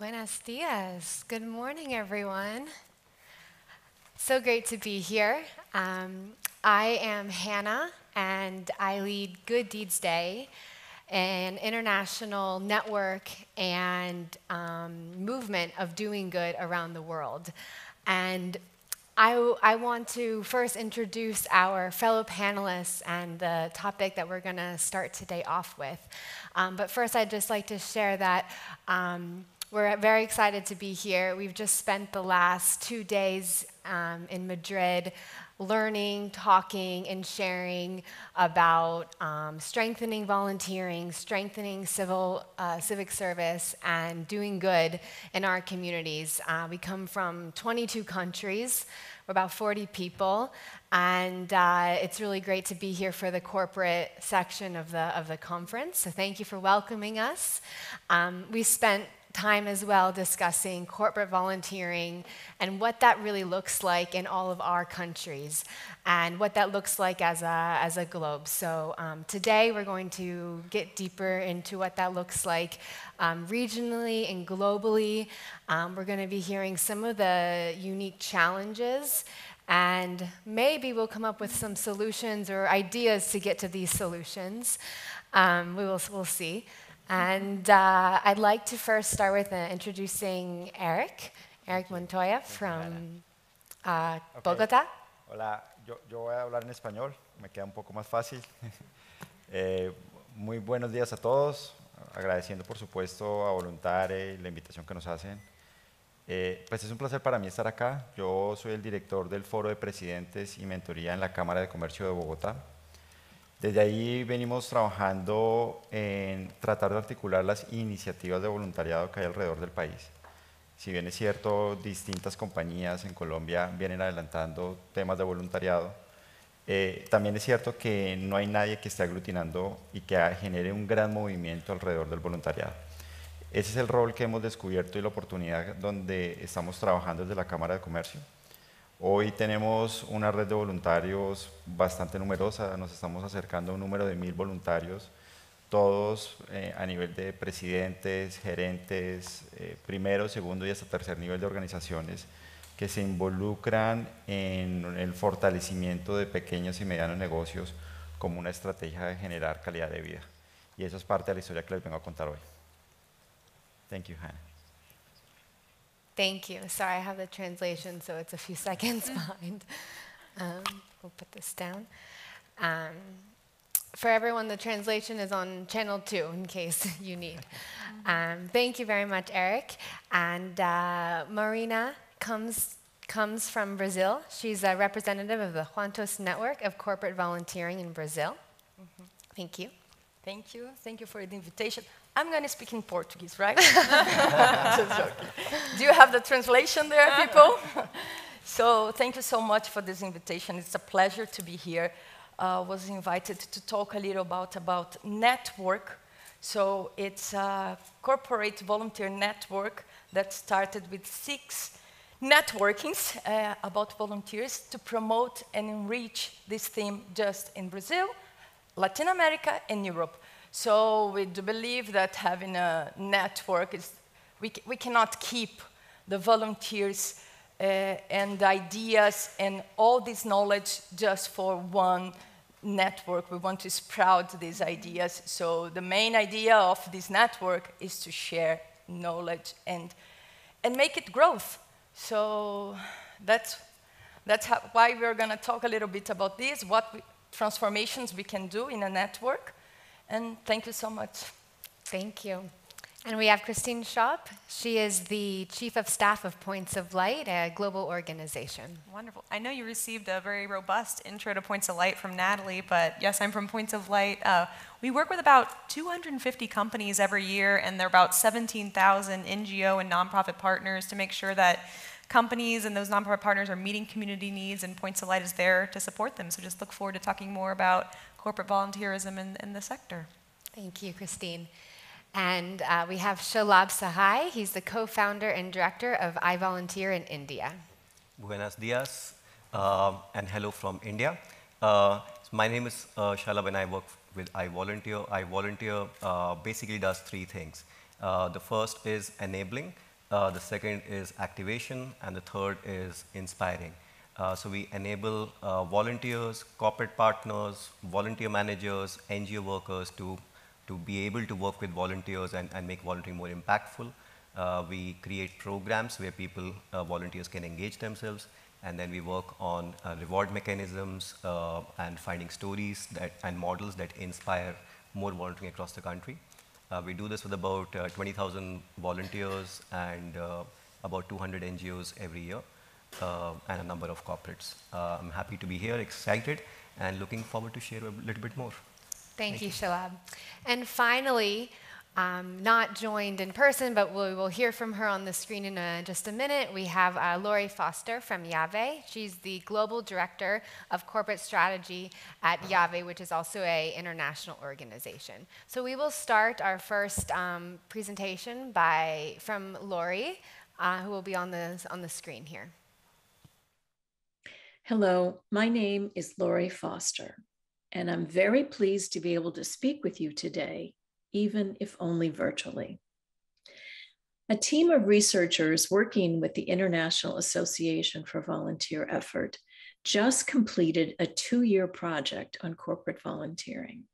Buenos dias. Good morning, everyone. So great to be here. I am Hannah, and I lead Good Deeds Day, an international network and movement of doing good around the world. And I want to first introduce our fellow panelists and the topic that we're going to start today off with. But first, I'd just like to share that we're very excited to be here. We've just spent the last 2 days in Madrid learning, talking, and sharing about strengthening volunteering, strengthening civic service, and doing good in our communities. We come from 22 countries. We're about 40 people, and it's really great to be here for the corporate section of the conference. So thank you for welcoming us. We spent time as well discussing corporate volunteering and what that really looks like in all of our countries and what that looks like as a globe. So today we're going to get deeper into what that looks like regionally and globally. We're going to be hearing some of the unique challenges, and maybe we'll come up with some solutions or ideas to get to these solutions. We'll see. And I'd like to first start with introducing Eric Montoya from Bogotá. Hola, yo voy a hablar en español, me queda un poco más fácil. Muy buenos días a todos, agradeciendo por supuesto a Voluntare la invitación que nos hacen. Pues es un placer para mí estar acá. Yo soy el director del Foro de Presidentes y Mentoría en la Cámara de Comercio de Bogotá. Desde ahí venimos trabajando en tratar de articular las iniciativas de voluntariado que hay alrededor del país. Si bien es cierto, distintas compañías en Colombia vienen adelantando temas de voluntariado, también es cierto que no hay nadie que esté aglutinando y que genere un gran movimiento alrededor del voluntariado. Ese es el rol que hemos descubierto y la oportunidad donde estamos trabajando desde la Cámara de Comercio. Hoy tenemos una red de voluntarios bastante numerosa, nos estamos acercando a un número de 1000 voluntarios, todos a nivel de presidentes, gerentes, primero, segundo y hasta tercer nivel de organizaciones que se involucran en el fortalecimiento de pequeños y medianos negocios como una estrategia de generar calidad de vida. Y eso es parte de la historia que les vengo a contar hoy. Thank you, Hannah. Thank you. Sorry, I have the translation, so it's a few seconds behind. We'll put this down. For everyone, the translation is on channel 2, in case you need. Thank you very much, Eric. And Marina comes from Brazil. She's a representative of the JUNTOS network of corporate volunteering in Brazil. Thank you. Thank you. Thank you for the invitation. I'm going to speak in Portuguese, right? Just joking. Do you have the translation there, people? So thank you so much for this invitation. It's a pleasure to be here. I was invited to talk a little about network. So it's a corporate volunteer network that started with 6 networkings about volunteers to promote and enrich this theme just in Brazil, Latin America, and Europe. So we do believe that having a network is, we cannot keep the volunteers and ideas and all this knowledge just for one network. We want to sprout these ideas. So the main idea of this network is to share knowledge and make it growth. So that's why we're going to talk a little bit about this, what transformations we can do in a network. And thank you so much. Thank you. And we have Christine Schaub. She is the Chief of Staff of Points of Light, a global organization. Wonderful. I know you received a very robust intro to Points of Light from Natalie, but yes, I'm from Points of Light. We work with about 250 companies every year, and there are about 17,000 NGO and nonprofit partners to make sure that companies and those nonprofit partners are meeting community needs, and Points of Light is there to support them. So just look forward to talking more about corporate volunteerism in the sector. Thank you, Christine. And we have Shalabh Sahai. He's the co-founder and director of I Volunteer in India. Buenos dias, and hello from India. My name is Shalabh, and I work with I Volunteer. I Volunteer basically does 3 things. The first is enabling. The second is activation, and the third is inspiring. So we enable volunteers, corporate partners, volunteer managers, NGO workers to be able to work with volunteers and make volunteering more impactful. We create programs where people, volunteers can engage themselves, and then we work on reward mechanisms and finding stories and models that inspire more volunteering across the country. We do this with about 20,000 volunteers and about 200 NGOs every year, and a number of corporates. I'm happy to be here, excited, and looking forward to share a little bit more. Thank you, Shalab. And finally, not joined in person, but we will hear from her on the screen in just a minute. We have Lori Foster from Yave. She's the Global Director of Corporate Strategy at Yave, which is also an international organization. So we will start our first presentation from Lori, who will be on the screen here. Hello, my name is Lori Foster, and I'm very pleased to be able to speak with you today, even if only virtually. A team of researchers working with the International Association for Volunteer Effort just completed a 2-year project on corporate volunteering.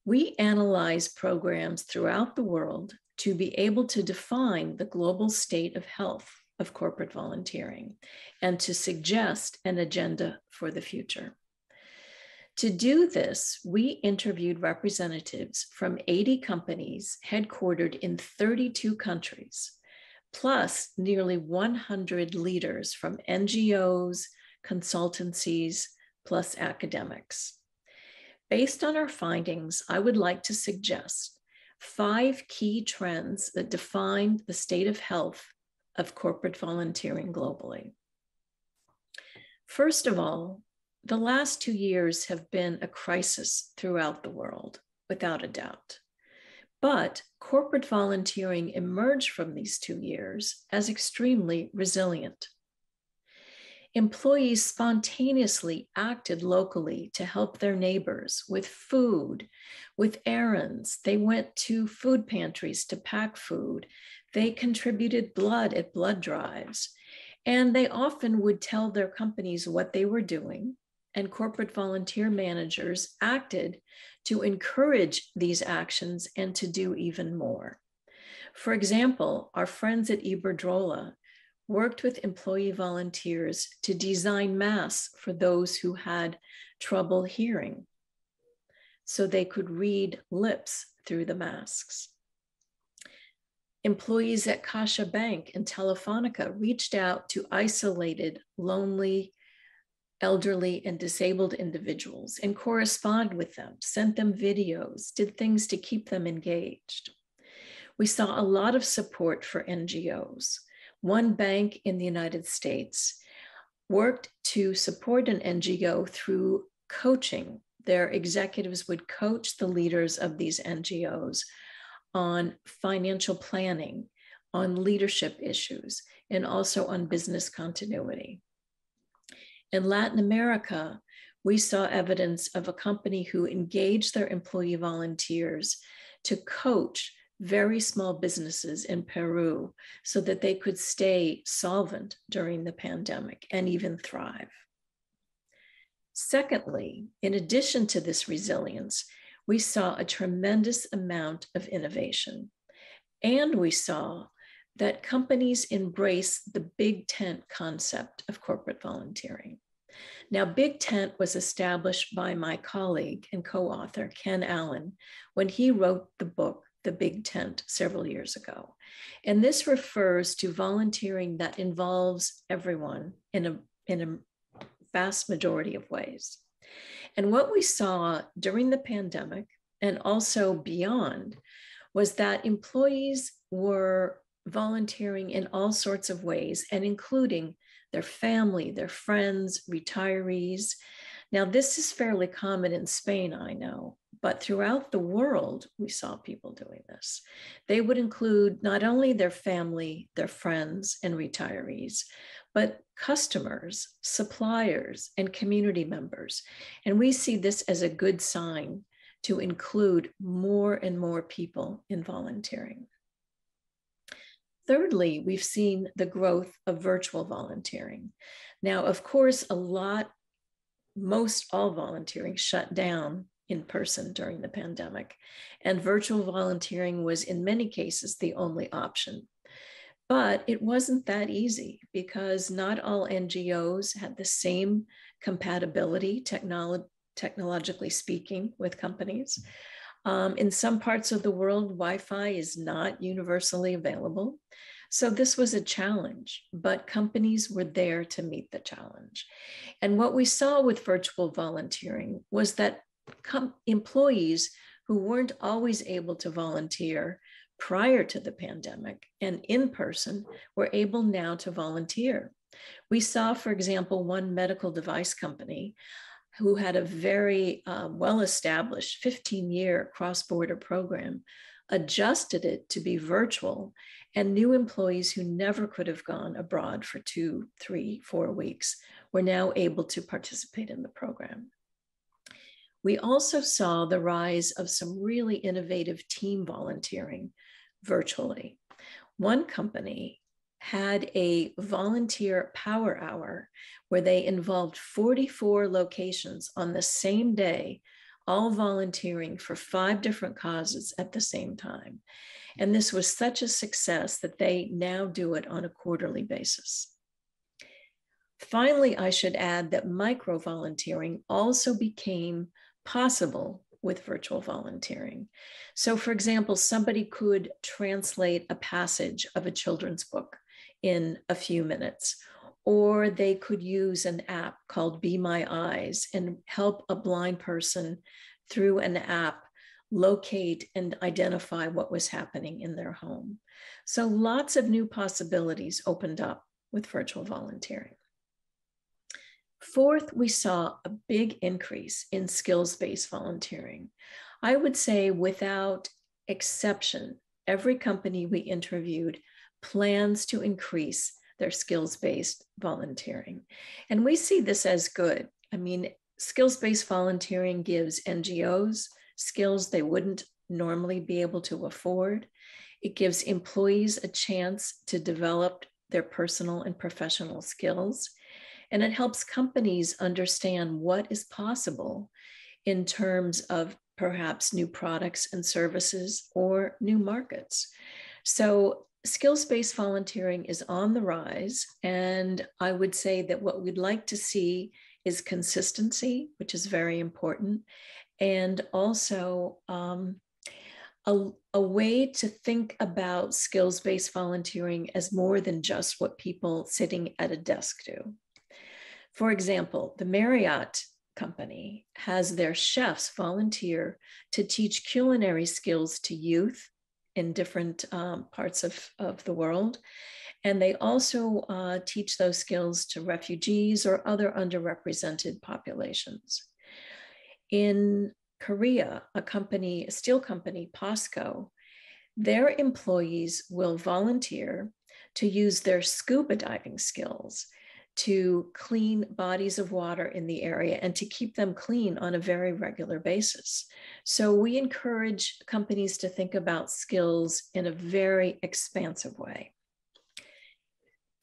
We analyzed programs throughout the world to be able to define the global state of health of corporate volunteering and to suggest an agenda for the future. To do this, we interviewed representatives from 80 companies headquartered in 32 countries, plus nearly 100 leaders from NGOs, consultancies, plus academics. Based on our findings, I would like to suggest 5 key trends that define the state of health of corporate volunteering globally. First of all, the last 2 years have been a crisis throughout the world, without a doubt. But corporate volunteering emerged from these 2 years as extremely resilient. Employees spontaneously acted locally to help their neighbors with food, with errands. They went to food pantries to pack food. They contributed blood at blood drives. And they often would tell their companies what they were doing, and corporate volunteer managers acted to encourage these actions and to do even more. For example, our friends at Iberdrola worked with employee volunteers to design masks for those who had trouble hearing, so they could read lips through the masks. Employees at CaixaBank and Telefonica reached out to isolated, lonely, elderly, and disabled individuals and corresponded with them, sent them videos, did things to keep them engaged. We saw a lot of support for NGOs. One bank in the United States worked to support an NGO through coaching. Their executives would coach the leaders of these NGOs on financial planning, on leadership issues, and also on business continuity. In Latin America, we saw evidence of a company who engaged their employee volunteers to coach very small businesses in Peru so that they could stay solvent during the pandemic and even thrive. Secondly, in addition to this resilience, we saw a tremendous amount of innovation. And we saw that companies embrace the big tent concept of corporate volunteering. Now, Big Tent was established by my colleague and co-author, Ken Allen, when he wrote the book, The Big Tent, several years ago. And this refers to volunteering that involves everyone in a vast majority of ways. And what we saw during the pandemic and also beyond was that employees were volunteering in all sorts of ways, and including their family, their friends, retirees. Now, this is fairly common in Spain, I know, but throughout the world, we saw people doing this. They would include not only their family, their friends, and retirees, but customers, suppliers, and community members. And we see this as a good sign to include more and more people in volunteering. Thirdly, we've seen the growth of virtual volunteering. Now, of course, most all volunteering shut down in person during the pandemic, and virtual volunteering was in many cases the only option. But it wasn't that easy because not all NGOs had the same compatibility, technologically speaking, with companies. In some parts of the world, Wi-Fi is not universally available. So this was a challenge, but companies were there to meet the challenge. And what we saw with virtual volunteering was that employees who weren't always able to volunteer prior to the pandemic and in person were able now to volunteer. We saw, for example, one medical device company who had a very well-established 15-year cross-border program, adjusted it to be virtual, and new employees who never could have gone abroad for 2, 3, 4 weeks were now able to participate in the program. We also saw the rise of some really innovative team volunteering virtually. One company had a volunteer power hour where they involved 44 locations on the same day, all volunteering for 5 different causes at the same time. And this was such a success that they now do it on a quarterly basis. Finally, I should add that micro-volunteering also became possible with virtual volunteering. So for example, somebody could translate a passage of a children's book in a few minutes, or they could use an app called Be My Eyes and help a blind person through an app locate and identify what was happening in their home. So lots of new possibilities opened up with virtual volunteering. Fourth, we saw a big increase in skills-based volunteering. I would say without exception, every company we interviewed plans to increase their skills-based volunteering. And we see this as good. I mean, skills-based volunteering gives NGOs skills they wouldn't normally be able to afford. It gives employees a chance to develop their personal and professional skills. And it helps companies understand what is possible in terms of perhaps new products and services or new markets. So skills-based volunteering is on the rise. And I would say that what we'd like to see is consistency, which is very important. And also a way to think about skills-based volunteering as more than just what people sitting at a desk do. For example, the Marriott company has their chefs volunteer to teach culinary skills to youth in different parts of the world. And they also teach those skills to refugees or other underrepresented populations. In Korea, a steel company, POSCO, their employees will volunteer to use their scuba diving skills to clean bodies of water in the area and to keep them clean on a very regular basis. So we encourage companies to think about skills in a very expansive way.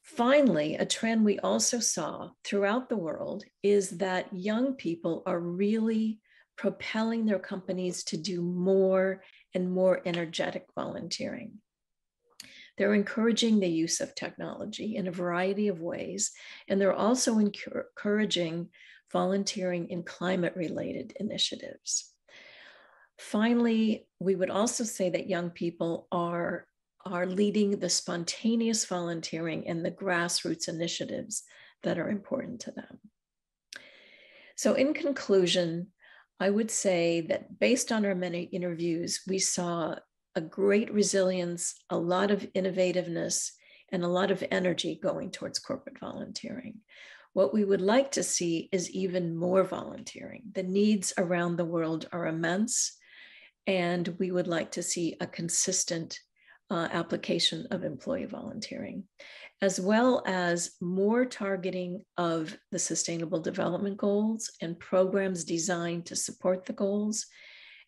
Finally, a trend we also saw throughout the world is that young people are really propelling their companies to do more and more energetic volunteering. They're encouraging the use of technology in a variety of ways, and they're also encouraging volunteering in climate-related initiatives. Finally, we would also say that young people are leading the spontaneous volunteering and the grassroots initiatives that are important to them. So in conclusion, I would say that based on our many interviews, we saw a great resilience, a lot of innovativeness, and a lot of energy going towards corporate volunteering. What we would like to see is even more volunteering. The needs around the world are immense, and we would like to see a consistent application of employee volunteering, as well as more targeting of the Sustainable Development Goals and programs designed to support the goals.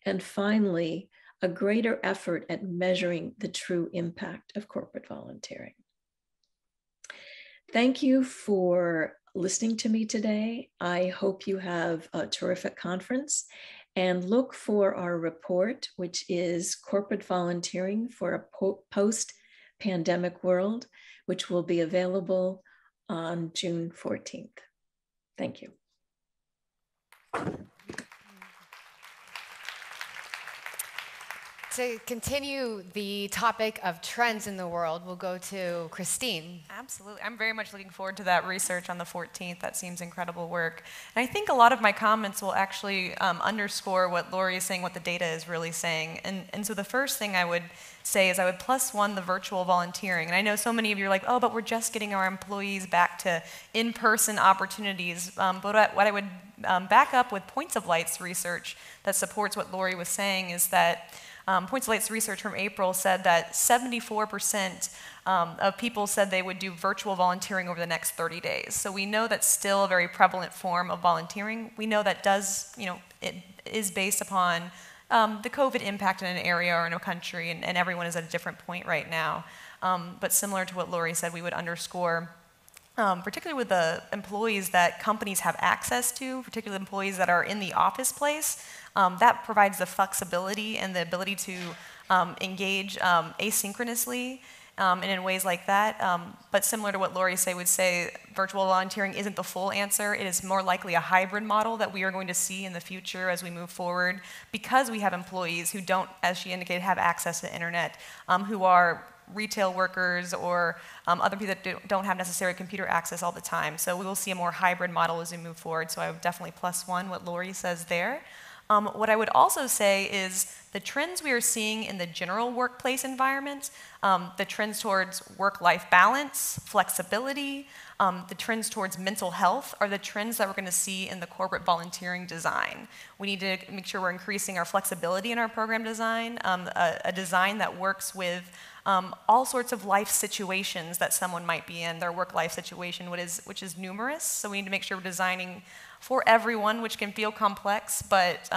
And finally, a greater effort at measuring the true impact of corporate volunteering. Thank you for listening to me today. I hope you have a terrific conference, and look for our report, which is Corporate Volunteering for a Post-Pandemic World, which will be available on June 14th. Thank you. To continue the topic of trends in the world, we'll go to Christine. Absolutely. I'm very much looking forward to that research on the 14th. That seems incredible work. And I think a lot of my comments will actually underscore what Lori is saying, what the data is really saying. And so the first thing I would say is I would +1 the virtual volunteering. And I know so many of you are like, oh, but we're just getting our employees back to in-person opportunities. But what I would back up with Points of Light's research that supports what Lori was saying is that Points of Light's research from April said that 74% of people said they would do virtual volunteering over the next 30 days. So we know that's still a very prevalent form of volunteering. We know that it is based upon the COVID impact in an area or in a country, and everyone is at a different point right now. But similar to what Lori said, we would underscore, particularly with the employees that companies have access to, particularly employees that are in the office place, that provides the flexibility and the ability to engage asynchronously and in ways like that. But similar to what Lori would say, virtual volunteering isn't the full answer. It is more likely a hybrid model that we are going to see in the future as we move forward, because we have employees who don't, as she indicated, have access to the internet, who are retail workers or other people that don't have necessary computer access all the time. So we will see a more hybrid model as we move forward. So I would definitely +1 what Lori says there. What I would also say is the trends we are seeing in the general workplace environment, the trends towards work-life balance, flexibility, the trends towards mental health are the trends that we're going to see in the corporate volunteering design. We need to make sure we're increasing our flexibility in our program design, a design that works with all sorts of life situations that someone might be in, their work-life situation, which is numerous. So we need to make sure we're designing for everyone, which can feel complex, but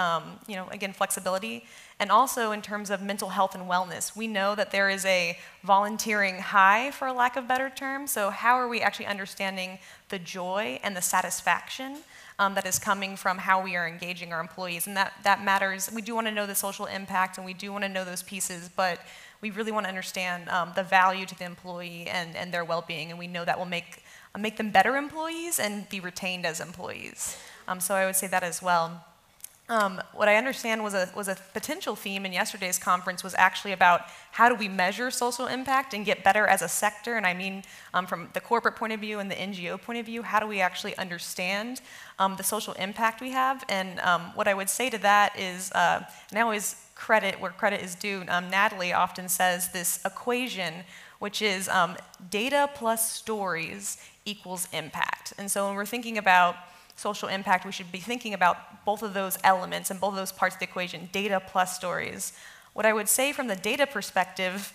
again, flexibility. And also in terms of mental health and wellness, we know that there is a volunteering high, for a lack of better term. So how are we actually understanding the joy and the satisfaction that is coming from how we are engaging our employees? And that matters. We do want to know the social impact, and we do want to know those pieces, but we really want to understand the value to the employee and their well-being, and we know that will make them better employees and be retained as employees. So I would say that as well. What I understand was a potential theme in yesterday's conference was actually about how do we measure social impact and get better as a sector, and I mean from the corporate point of view and the NGO point of view, how do we actually understand the social impact we have? And what I would say to that is, and I always credit where credit is due, Natalie often says this equation, which is data plus stories equals impact. And so when we're thinking about social impact, we should be thinking about both of those elements and both of those parts of the equation, data plus stories. What I would say from the data perspective,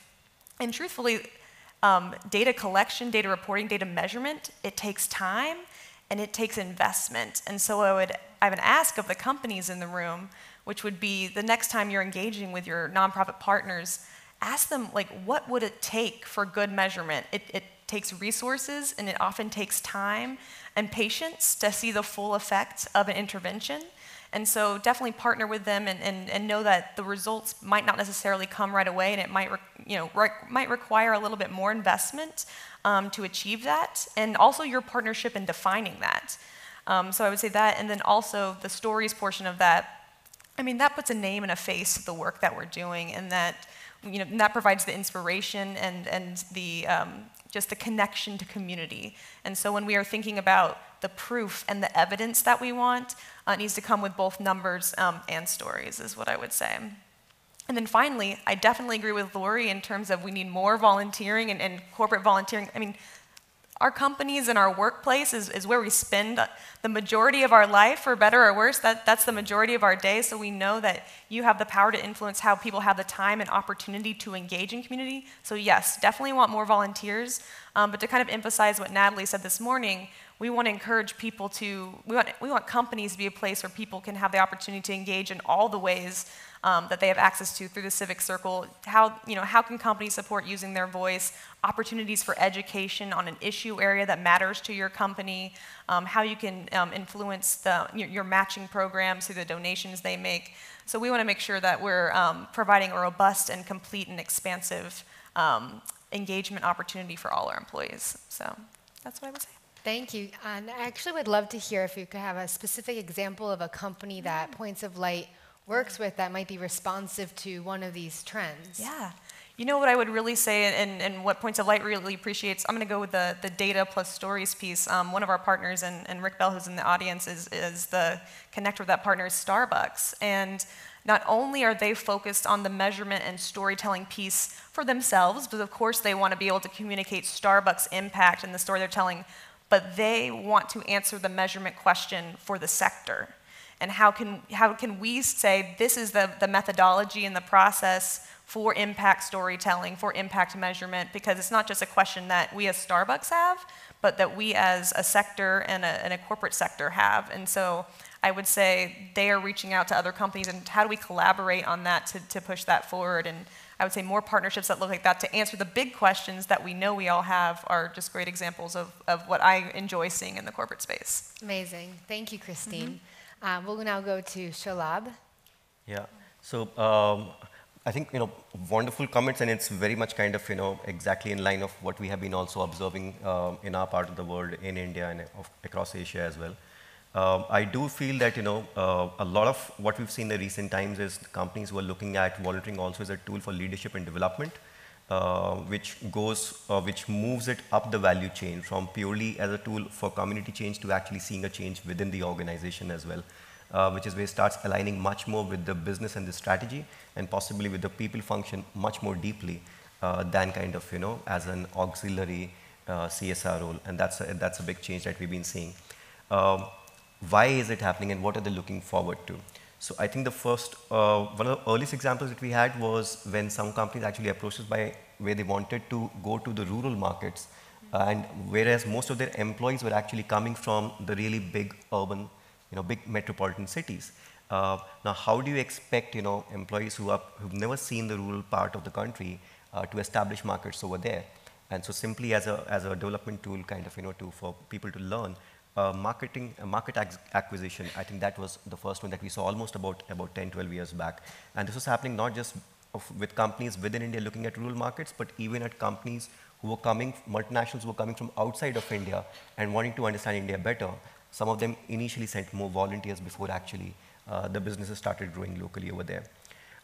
and truthfully, data collection, data reporting, data measurement, it takes time and it takes investment. And so I would ask of the companies in the room, which would be the next time you're engaging with your nonprofit partners, ask them, like, what would it take for good measurement? It takes resources, and it often takes time and patience to see the full effect of an intervention. And so definitely partner with them and know that the results might not necessarily come right away, and it might require a little bit more investment to achieve that, and also your partnership in defining that. So I would say that, and then also the stories portion of that. I mean, that puts a name and a face to the work that we're doing, and that that provides the inspiration and the just the connection to community. And so when we are thinking about the proof and the evidence that we want, it needs to come with both numbers and stories, is what I would say. And then finally, I definitely agree with Lori in terms of we need more volunteering and corporate volunteering. I mean, our companies and our workplace is where we spend the majority of our life, for better or worse. That's the majority of our day, so we know that you have the power to influence how people have the time and opportunity to engage in community. So yes, definitely want more volunteers, but to kind of emphasize what Natalie said this morning, we want to encourage people to, we want companies to be a place where people can have the opportunity to engage in all the ways that they have access to through the civic circle. How can companies support using their voice, opportunities for education on an issue area that matters to your company, how you can influence your matching programs through the donations they make. So we want to make sure that we're providing a robust and complete and expansive engagement opportunity for all our employees. So that's what I would say. Thank you. And I actually would love to hear if you could have a specific example of a company that Points of Light works with that might be responsive to one of these trends. Yeah. You know what I would really say, and what Points of Light really appreciates, I'm going to go with the data plus stories piece. One of our partners, and Rick Bell, who's in the audience, is the connector with that partner, is Starbucks. And not only are they focused on the measurement and storytelling piece for themselves, but of course they want to be able to communicate Starbucks' impact in the story they're telling, but they want to answer the measurement question for the sector. And how can we say this is the methodology and the process for impact storytelling, for impact measurement, because it's not just a question that we as Starbucks have, but that we as a sector and a corporate sector have. And so I would say they are reaching out to other companies, and how do we collaborate on that to push that forward? And I would say more partnerships that look like that to answer the big questions that we know we all have are just great examples of what I enjoy seeing in the corporate space. Amazing. Thank you, Christine. We'll now go to Shalab. Yeah. So I think, wonderful comments, and it's very much kind of, exactly in line of what we have been also observing in our part of the world, in India and across Asia as well. I do feel that, a lot of what we've seen in the recent times is companies who are looking at volunteering also as a tool for leadership and development, which moves it up the value chain from purely as a tool for community change to actually seeing a change within the organization as well, which is where it starts aligning much more with the business and the strategy, and possibly with the people function much more deeply than kind of, as an auxiliary CSR role. And that's a big change that we've been seeing. Why is it happening, and what are they looking forward to? So I think the first, one of the earliest examples that we had was when some companies actually approached us by where they wanted to go to the rural markets, and whereas most of their employees were actually coming from the really big urban, big metropolitan cities. Now, how do you expect, employees who've never seen the rural part of the country to establish markets over there? And so simply as a development tool, kind of, for people to learn, market acquisition, I think that was the first one that we saw almost about 10, 12 years back. And this was happening not just with companies within India looking at rural markets, but even at companies who were multinationals who were coming from outside of India and wanting to understand India better. Some of them initially sent more volunteers before actually the businesses started growing locally over there.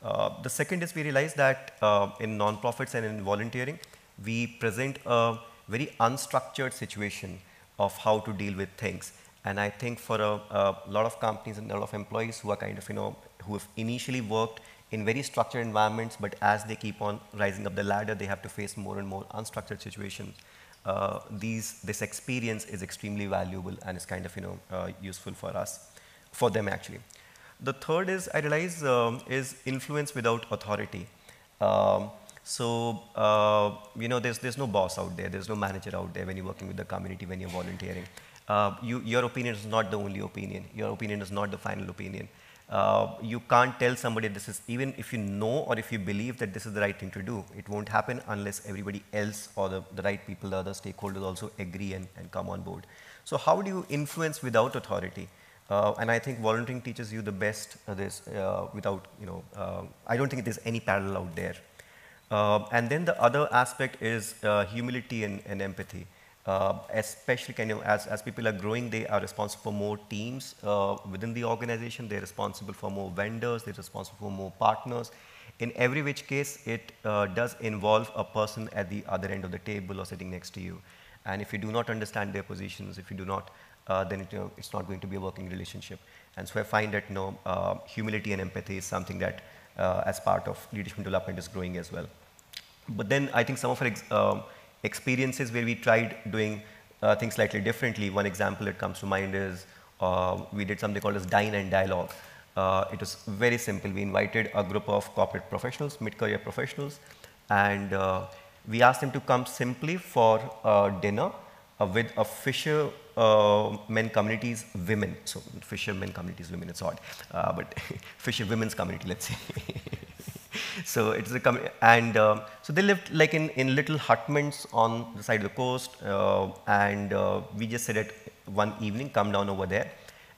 The second is we realized that in nonprofits and in volunteering, we present a very unstructured situation of how to deal with things. And I think for a lot of companies and a lot of employees who are kind of, who have initially worked in very structured environments, but as they keep on rising up the ladder, they have to face more and more unstructured situations. This experience is extremely valuable and is kind of, useful for them actually. The third is, I realize, is influence without authority. There's no boss out there, there's no manager out there when you're working with the community, when you're volunteering. Your opinion is not the only opinion. Your opinion is not the final opinion. You can't tell somebody this is, even if you know or if you believe that this is the right thing to do, it won't happen unless everybody else or the right people, the other stakeholders also agree and come on board. So how do you influence without authority? And I think volunteering teaches you the best without, I don't think there's any parallel out there. And then the other aspect is humility and empathy. Especially kind of as people are growing, they are responsible for more teams within the organization. They're responsible for more vendors. They're responsible for more partners. In every which case, it does involve a person at the other end of the table or sitting next to you. And if you do not understand their positions, if you do not, then it's not going to be a working relationship. And so I find that humility and empathy is something that as part of leadership development is growing as well. But then I think some of our experiences where we tried doing things slightly differently. One example that comes to mind is we did something called as Dine and Dialogue. It was very simple. We invited a group of corporate professionals, mid-career professionals, and we asked them to come simply for dinner with a fishermen communities women. So fishermen communities women, it's odd, but fisher women's community, let's say. So it's a so they lived like in little hutments on the side of the coast, we just said that one evening, come down over there,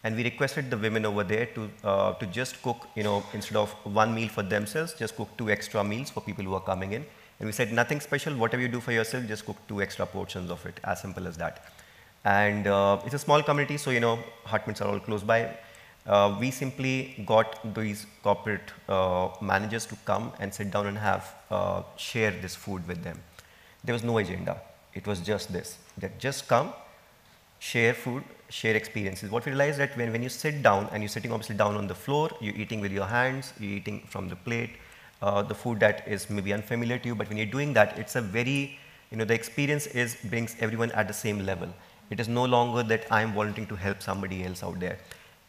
and we requested the women over there to just cook, instead of one meal for themselves, just cook 2 extra meals for people who are coming in. And we said, nothing special, whatever you do for yourself, just cook 2 extra portions of it, as simple as that. And it's a small community, so hutments are all close by. We simply got these corporate managers to come and sit down and share this food with them. There was no agenda. It was just this, that just come, share food, share experiences. What we realized that when you sit down, and you're sitting obviously down on the floor, you're eating with your hands, you're eating from the plate, the food that is maybe unfamiliar to you, but when you're doing that, it's a very, the experience brings everyone at the same level. It is no longer that I'm volunteering to help somebody else out there.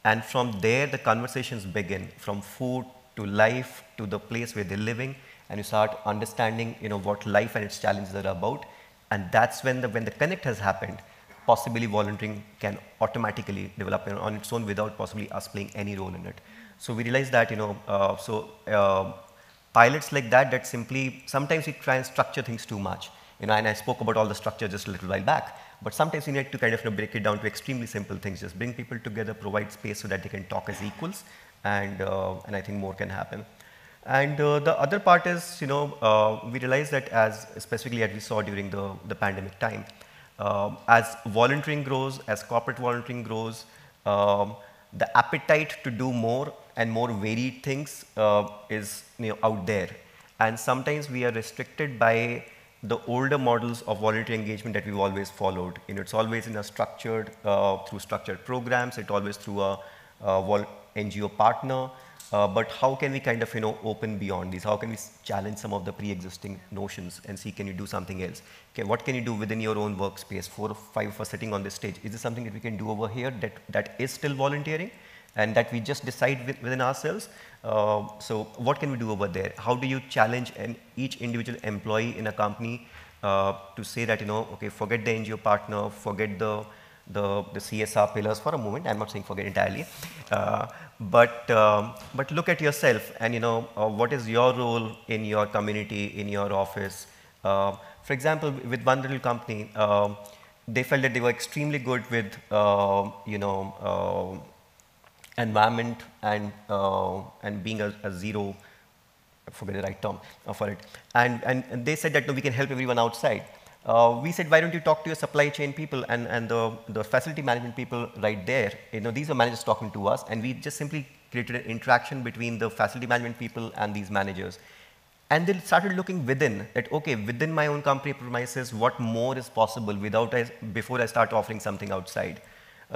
And from there, the conversations begin, from food to life to the place where they're living, and you start understanding, what life and its challenges are about. And that's when the connect has happened, possibly volunteering can automatically develop on its own without possibly us playing any role in it. So we realized that, pilots like that simply, sometimes we try and structure things too much. And I spoke about all the structure just a little while back. But sometimes we need to kind of break it down to extremely simple things. Just bring people together, provide space so that they can talk as equals, and I think more can happen. And the other part is, we realized that specifically as we saw during the pandemic time, as volunteering grows, as corporate volunteering grows, the appetite to do more and more varied things is out there. And sometimes we are restricted by the older models of voluntary engagement that we've always followed. It's always in a structured, through structured programs, it's always through a NGO partner. But how can we kind of, open beyond these? How can we challenge some of the pre-existing notions and see, can you do something else? Okay, what can you do within your own workspace? 4 or 5 of us sitting on this stage. Is this something that we can do over here that is still volunteering and that we just decide within ourselves? So what can we do over there? How do you challenge each individual employee in a company to say that, okay, forget the NGO partner, forget the CSR pillars for a moment. I'm not saying forget entirely, but look at yourself and what is your role in your community, in your office. For example, with one little company, they felt that they were extremely good with environment and being a zero, I forget the right term for it, and they said that no, we can help everyone outside. We said, why don't you talk to your supply chain people and the facility management people right there? These are managers talking to us, and we just simply created an interaction between the facility management people and these managers. And they started looking within, that okay, within my own company premises, what more is possible before I start offering something outside.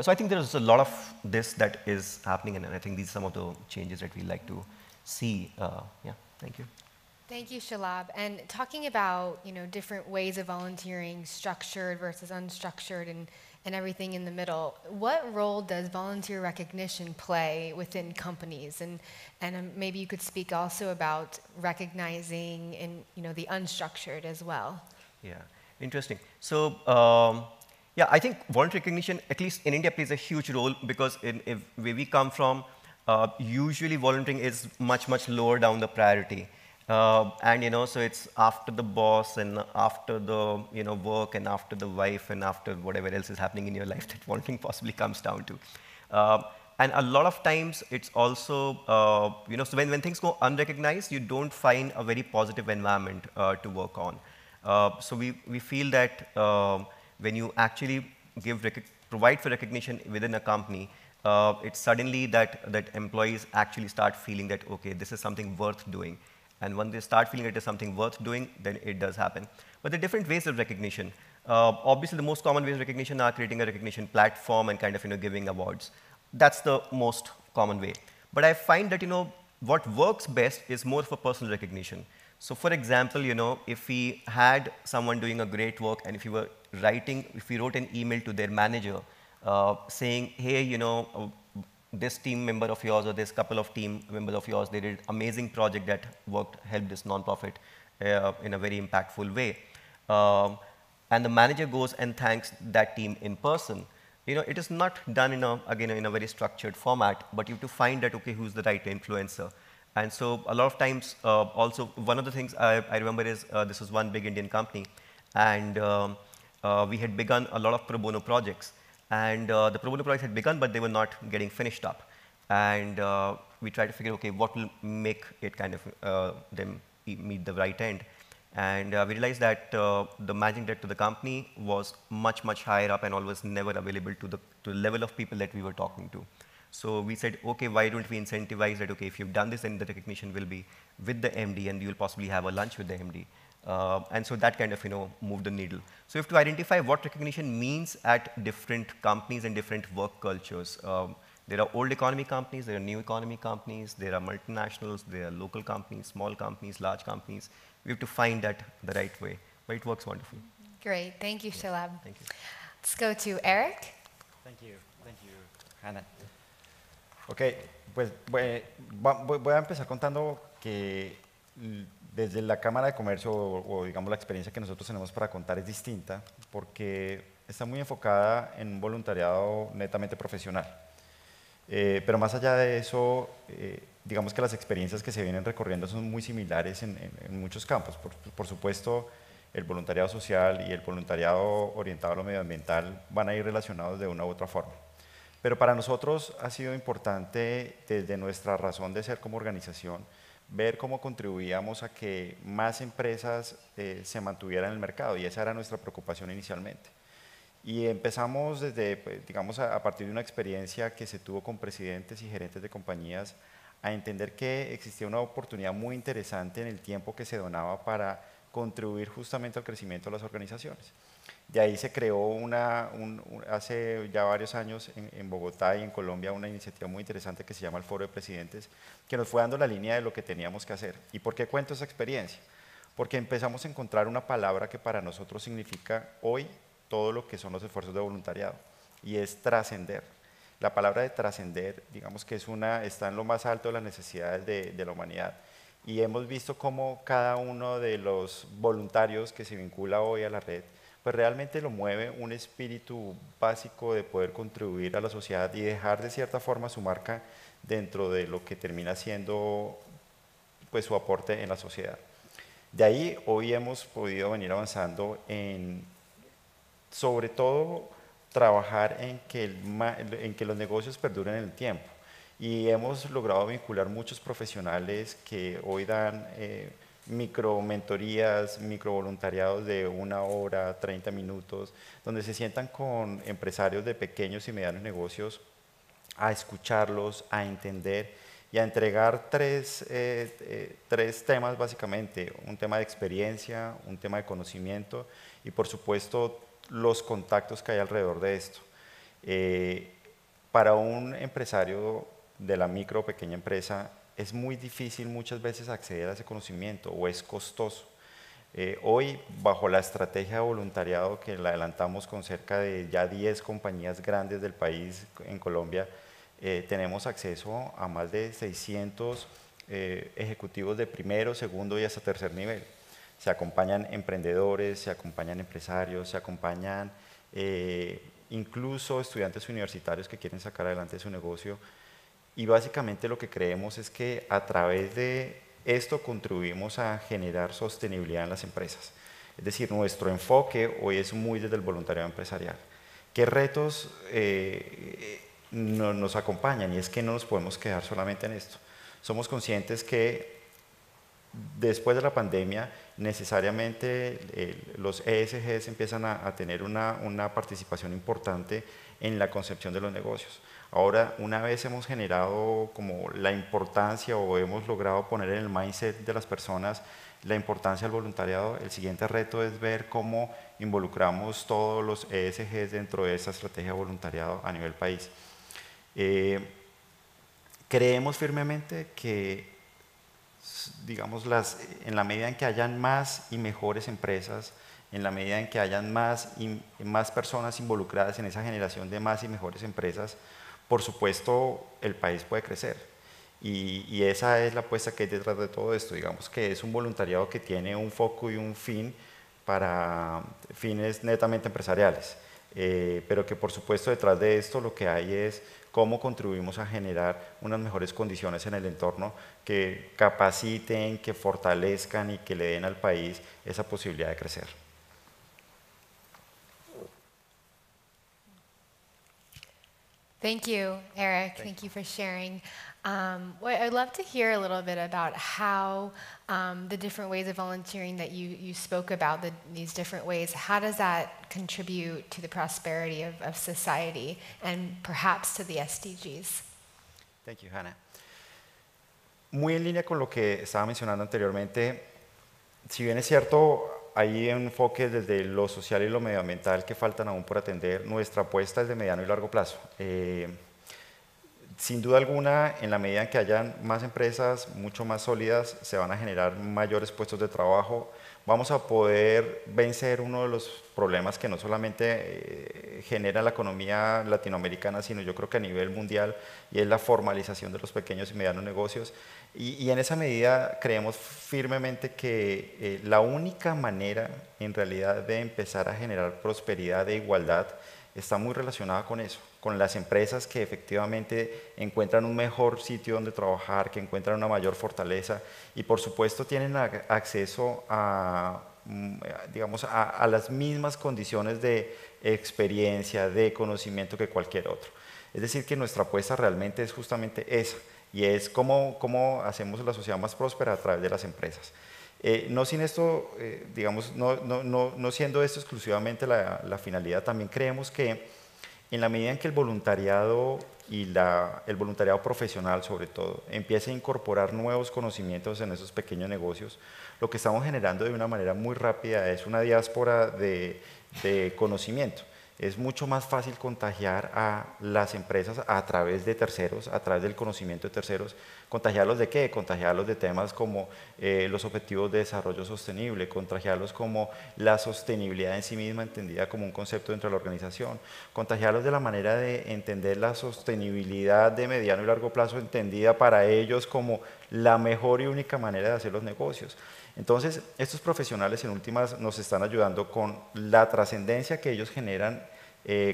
So I think there's a lot of this that is happening, and I think these are some of the changes that we like to see. Yeah, thank you. Thank you, Shalab. And talking about, different ways of volunteering, structured versus unstructured and everything in the middle, what role does volunteer recognition play within companies? And maybe you could speak also about recognizing in, the unstructured as well. Yeah, interesting. So, yeah, I think volunteer recognition, at least in India, plays a huge role because where we come from, usually volunteering is much, much lower down the priority. And so it's after the boss and after the work and after the wife and after whatever else is happening in your life that volunteering possibly comes down to. And a lot of times it's also, so when things go unrecognized, you don't find a very positive environment to work on. So we feel that when you actually provide for recognition within a company, it's suddenly that employees actually start feeling that, okay, this is something worth doing. And when they start feeling it is something worth doing, then it does happen. But there are different ways of recognition. Obviously, the most common ways of recognition are creating a recognition platform and kind of giving awards. That's the most common way. But I find that what works best is more for personal recognition. So for example, if we had someone doing a great work and if we wrote an email to their manager saying, hey, this team member of yours or this couple of team members of yours, they did amazing project that helped this nonprofit in a very impactful way. and the manager goes and thanks that team in person, it is not done again in a very structured format, but you have to find that, okay, who's the right influencer. And so a lot of times, also, one of the things I remember is this was one big Indian company, and we had begun a lot of pro bono projects. And the pro bono projects had begun, but they were not getting finished up. And we tried to figure, okay, what will make it kind of them meet the right end. And we realized that the managing director of the company was much, much higher up and always never available to the level of people that we were talking to. So we said, okay, why don't we incentivize that, okay, if you've done this, then the recognition will be with the MD, and you'll possibly have a lunch with the MD. And so that kind of, moved the needle. So you have to identify what recognition means at different companies and different work cultures. There are old economy companies, there are new economy companies, there are multinationals, there are local companies, small companies, large companies. We have to find that the right way, but it works wonderfully. Great, thank you, Shalab. Thank you. Let's go to Eric. Thank you, Hannah. Ok, pues voy a empezar contando que desde la Cámara de Comercio o digamos la experiencia que nosotros tenemos para contar es distinta porque está muy enfocada en un voluntariado netamente profesional. Pero más allá de eso, digamos que las experiencias que se vienen recorriendo son muy similares en muchos campos. Por supuesto, el voluntariado social y el voluntariado orientado a lo medioambiental van a ir relacionados de una u otra forma. Pero para nosotros ha sido importante, desde nuestra razón de ser como organización, ver cómo contribuíamos a que más empresas se mantuvieran en el mercado, y esa era nuestra preocupación inicialmente. Y empezamos desde, pues, digamos, a partir de una experiencia que se tuvo con presidentes y gerentes de compañías, a entender que existía una oportunidad muy interesante en el tiempo que se donaba para contribuir justamente al crecimiento de las organizaciones. De ahí se creó hace ya varios años en Bogotá y en Colombia una iniciativa muy interesante que se llama el Foro de Presidentes, que nos fue dando la línea de lo que teníamos que hacer. ¿Y por qué cuento esa experiencia? Porque empezamos a encontrar una palabra que para nosotros significa hoy todo lo que son los esfuerzos de voluntariado, y es trascender. La palabra de trascender, digamos que está en lo más alto de las necesidades de la humanidad. Y hemos visto cómo cada uno de los voluntarios que se vincula hoy a la red, pues realmente lo mueve un espíritu básico de poder contribuir a la sociedad y dejar de cierta forma su marca dentro de lo que termina siendo pues su aporte en la sociedad. De ahí hoy hemos podido venir avanzando en, sobre todo, trabajar en que los negocios perduren en el tiempo. Y hemos logrado vincular muchos profesionales que hoy dan micro mentorías, micro voluntariados de 1 hora, 30 minutos, donde se sientan con empresarios de pequeños y medianos negocios a escucharlos, a entender y a entregar tres temas básicamente: un tema de experiencia, un tema de conocimiento y por supuesto los contactos que hay alrededor de esto. Para un empresario de la micro o pequeña empresa es muy difícil muchas veces acceder a ese conocimiento, o es costoso. Hoy, bajo la estrategia de voluntariado que la adelantamos con cerca de ya 10 compañías grandes del país en Colombia, tenemos acceso a más de 600 ejecutivos de primero, segundo y hasta tercer nivel. Se acompañan emprendedores, se acompañan empresarios, se acompañan incluso estudiantes universitarios que quieren sacar adelante su negocio. Y básicamente lo que creemos es que a través de esto contribuimos a generar sostenibilidad en las empresas. Es decir, nuestro enfoque hoy es muy desde el voluntariado empresarial. ¿Qué retos nos acompañan? Y es que no nos podemos quedar solamente en esto. Somos conscientes que después de la pandemia necesariamente los ESGs empiezan a tener una participación importante en la concepción de los negocios. Ahora, una vez hemos generado como la importancia o hemos logrado poner en el mindset de las personas la importancia del voluntariado, el siguiente reto es ver cómo involucramos todos los ESGs dentro de esa estrategia de voluntariado a nivel país. Creemos firmemente que, digamos, en la medida en que hayan más y mejores empresas, en la medida en que hayan más personas involucradas en esa generación de más y mejores empresas, por supuesto, el país puede crecer. Y esa es la apuesta que hay detrás de todo esto. Digamos que es un voluntariado que tiene un foco y un fin para fines netamente empresariales, pero que por supuesto detrás de esto lo que hay es cómo contribuimos a generar unas mejores condiciones en el entorno que capaciten, que fortalezcan y que le den al país esa posibilidad de crecer. Thank you, Eric. Thank you for sharing. I'd love to hear a little bit about how the different ways of volunteering that you spoke about, these different ways, how does that contribute to the prosperity of society and perhaps to the SDGs? Thank you, Hannah. Muy en línea con lo que estaba mencionando anteriormente, si bien es cierto, hay enfoques desde lo social y lo medioambiental que faltan aún por atender, nuestra apuesta es de mediano y largo plazo. Sin duda alguna, en la medida en que hayan más empresas mucho más sólidas, se van a generar mayores puestos de trabajo, vamos a poder vencer uno de los problemas que no solamente genera la economía latinoamericana, sino yo creo que a nivel mundial, y es la formalización de los pequeños y medianos negocios. Y en esa medida creemos firmemente que la única manera en realidad de empezar a generar prosperidad e igualdad está muy relacionada con eso, con las empresas que efectivamente encuentran un mejor sitio donde trabajar, que encuentran una mayor fortaleza y por supuesto tienen acceso a, digamos, a las mismas condiciones de experiencia, de conocimiento que cualquier otro. Es decir, que nuestra apuesta realmente es justamente esa, y es cómo hacemos la sociedad más próspera a través de las empresas. No sin esto, digamos, no siendo esto exclusivamente la finalidad, también creemos que en la medida en que el voluntariado y el voluntariado profesional sobre todo empiece a incorporar nuevos conocimientos en esos pequeños negocios, lo que estamos generando de una manera muy rápida es una diáspora de conocimiento. Es mucho más fácil contagiar a las empresas a través de terceros, a través del conocimiento de terceros. ¿Contagiarlos de qué? Contagiarlos de temas como los objetivos de desarrollo sostenible, contagiarlos como la sostenibilidad en sí misma entendida como un concepto dentro de la organización, contagiarlos de la manera de entender la sostenibilidad de mediano y largo plazo entendida para ellos como la mejor y única manera de hacer los negocios. Entonces, estos profesionales en últimas nos están ayudando con la trascendencia que ellos generan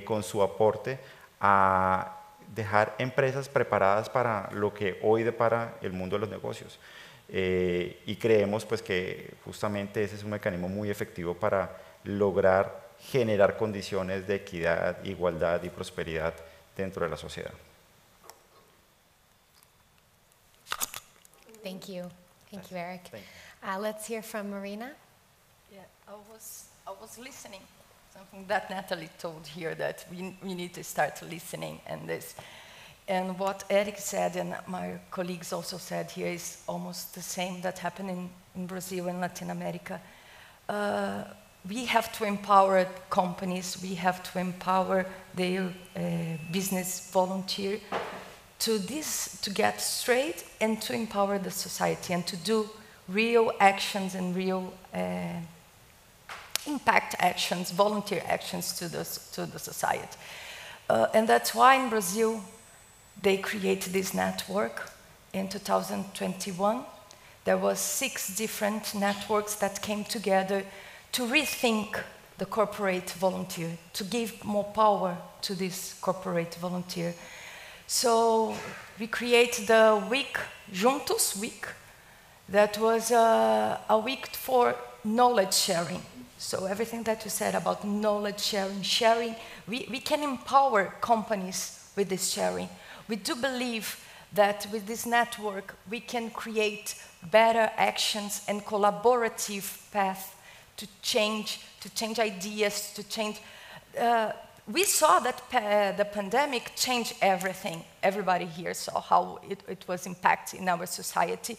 con su aporte a dejar empresas preparadas para lo que hoy depara el mundo de los negocios. Y creemos pues, que justamente ese es un mecanismo muy efectivo para lograr generar condiciones de equidad, igualdad y prosperidad dentro de la sociedad. Thank you. Thank you, Eric. Let's hear from Marina. Yeah, I was listening. Something that Natalie told here, that we need to start listening and this. And what Eric said and my colleagues also said here is almost the same that happened in Brazil and Latin America. We have to empower companies, we have to empower their business volunteer to get straight and to empower the society and to do real actions and real impact actions, volunteer actions to the society. And that's why in Brazil, they created this network in 2021. There was 6 different networks that came together to rethink the corporate volunteer, to give more power to this corporate volunteer. So we created the week, JUNTOS week, that was a week for knowledge sharing. So everything that you said about knowledge sharing, we can empower companies with this sharing. We do believe that with this network, we can create better actions and collaborative path to change ideas, to change. We saw that the pandemic changed everything. Everybody here saw how it was impacting our society.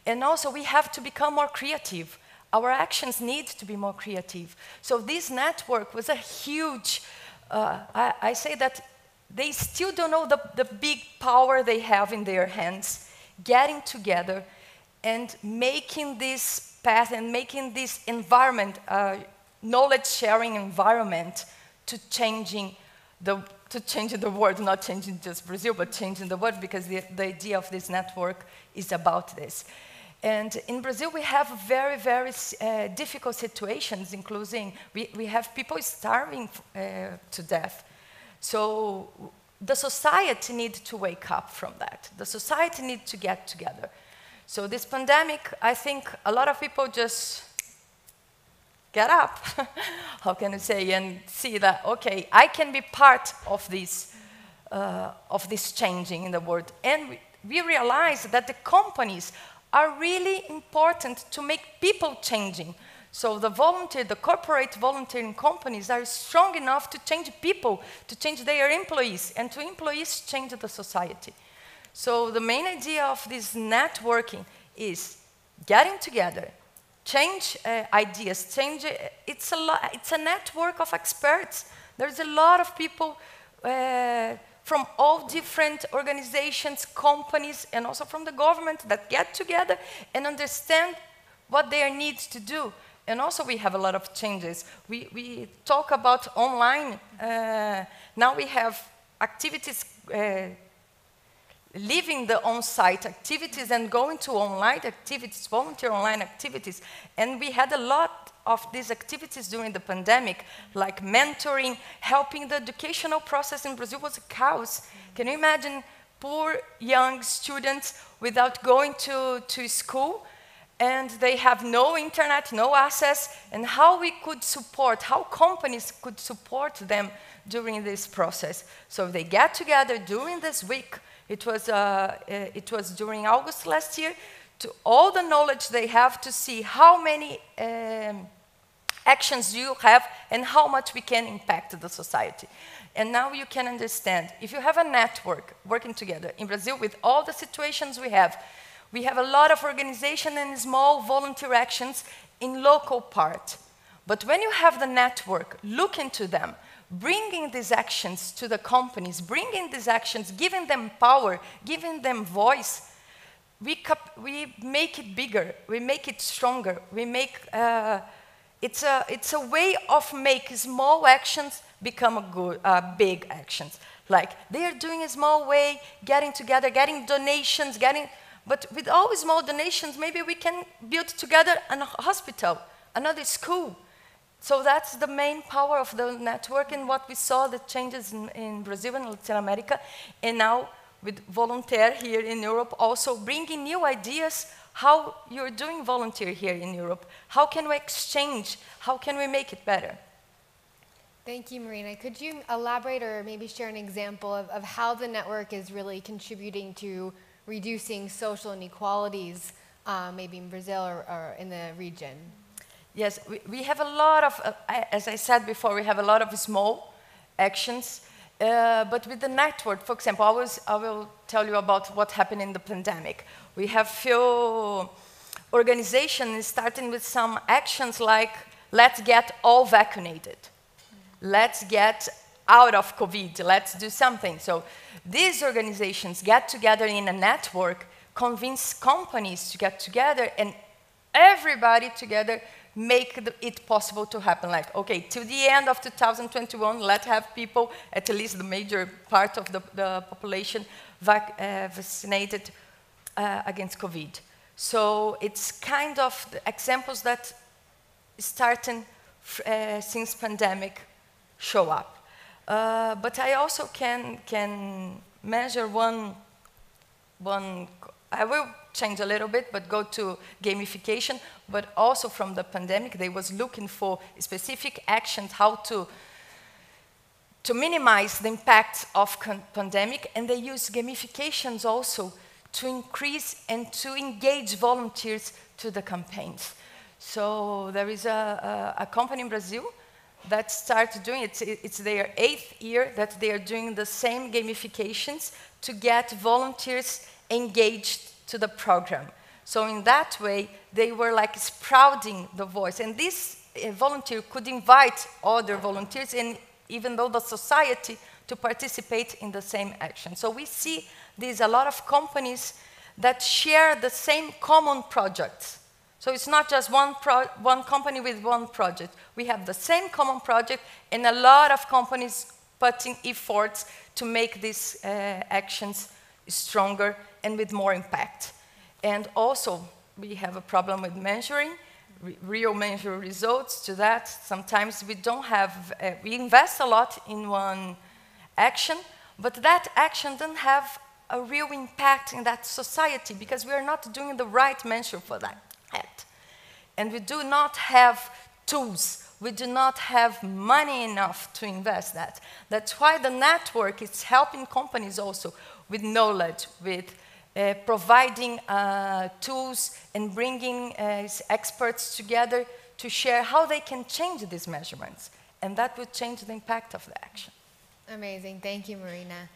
And also, we have to become more creative. Our actions need to be more creative. So this network was a huge, I say that they still don't know the big power they have in their hands, getting together and making this path and making this environment, knowledge-sharing environment to changing the world, not changing just Brazil, but changing the world, because the idea of this network is about this. And in Brazil, we have very, very difficult situations, including we have people starving to death. So the society needs to wake up from that. The society needs to get together. So this pandemic, I think a lot of people just get up, how can I say, and see that, okay, I can be part of this changing in the world. And we realize that the companies are really important to make people changing. So the corporate volunteering companies are strong enough to change people, to change their employees, and to employees change the society. So the main idea of this networking is getting together, change ideas, it's a network of experts. There's a lot of people from all different organizations, companies, and also from the government that get together and understand what their needs to do. And also we have a lot of changes. We talk about online. Now we have activities, leaving the on-site activities and going to online activities, volunteer online activities. And we had a lot of these activities during the pandemic, like mentoring, helping the educational process in Brazil was a chaos. Can you imagine poor young students without going to school? And they have no internet, no access, and how we could support, how companies could support them during this process. So they get together during this week. It was during August last year, to all the knowledge they have to see how many actions you have and how much we can impact the society. And now you can understand, if you have a network working together in Brazil with all the situations we have a lot of organization and small volunteer actions in local part. But when you have the network, look into them, bringing these actions to the companies, bringing these actions, giving them power, giving them voice, we make it bigger, we make it stronger, we make, it's a way of making small actions become big actions. Like they are doing a small way, getting together, getting donations, but with all small donations, maybe we can build together a hospital, another school. So that's the main power of the network and what we saw, the changes in Brazil and Latin America. And now with Voluntare here in Europe, also bringing new ideas, how you're doing volunteer here in Europe. How can we exchange? How can we make it better? Thank you, Marina. Could you elaborate or maybe share an example of how the network is really contributing to reducing social inequalities, maybe in Brazil or in the region? Yes, we have a lot of, as I said before, we have a lot of small actions, but with the network, for example, I will tell you about what happened in the pandemic. We have few organizations starting with some actions like, let's get all vaccinated. Let's get out of COVID, let's do something. So these organizations get together in a network, convince companies to get together, and everybody together make it possible to happen. Like, okay, to the end of 2021, let's have people, at least the major part of the population, vaccinated against COVID. So it's kind of the examples that starting since pandemic show up. But I also can measure one, I will change a little bit, but go to gamification, but also from the pandemic, they was looking for specific actions, how to minimize the impact of pandemic, and they use gamifications also to increase and to engage volunteers to the campaigns. So there is a company in Brazil that started doing it. It's their 8th year that they are doing the same gamifications to get volunteers engaged to the program. So in that way, they were like sprouting the voice. And this volunteer could invite other volunteers, and even though the society, to participate in the same action. So we see there's a lot of companies that share the same common projects. So it's not just one company with one project. We have the same common project, and a lot of companies putting efforts to make these actions stronger and with more impact. And also, we have a problem with measuring, real measure results to that. Sometimes we don't have, we invest a lot in one action, but that action doesn't have a real impact in that society because we are not doing the right measure for that. And we do not have tools. We do not have money enough to invest that. That's why the network is helping companies also with knowledge, with providing tools and bringing experts together to share how they can change these measurements. And that would change the impact of the action. Amazing. Thank you, Marina.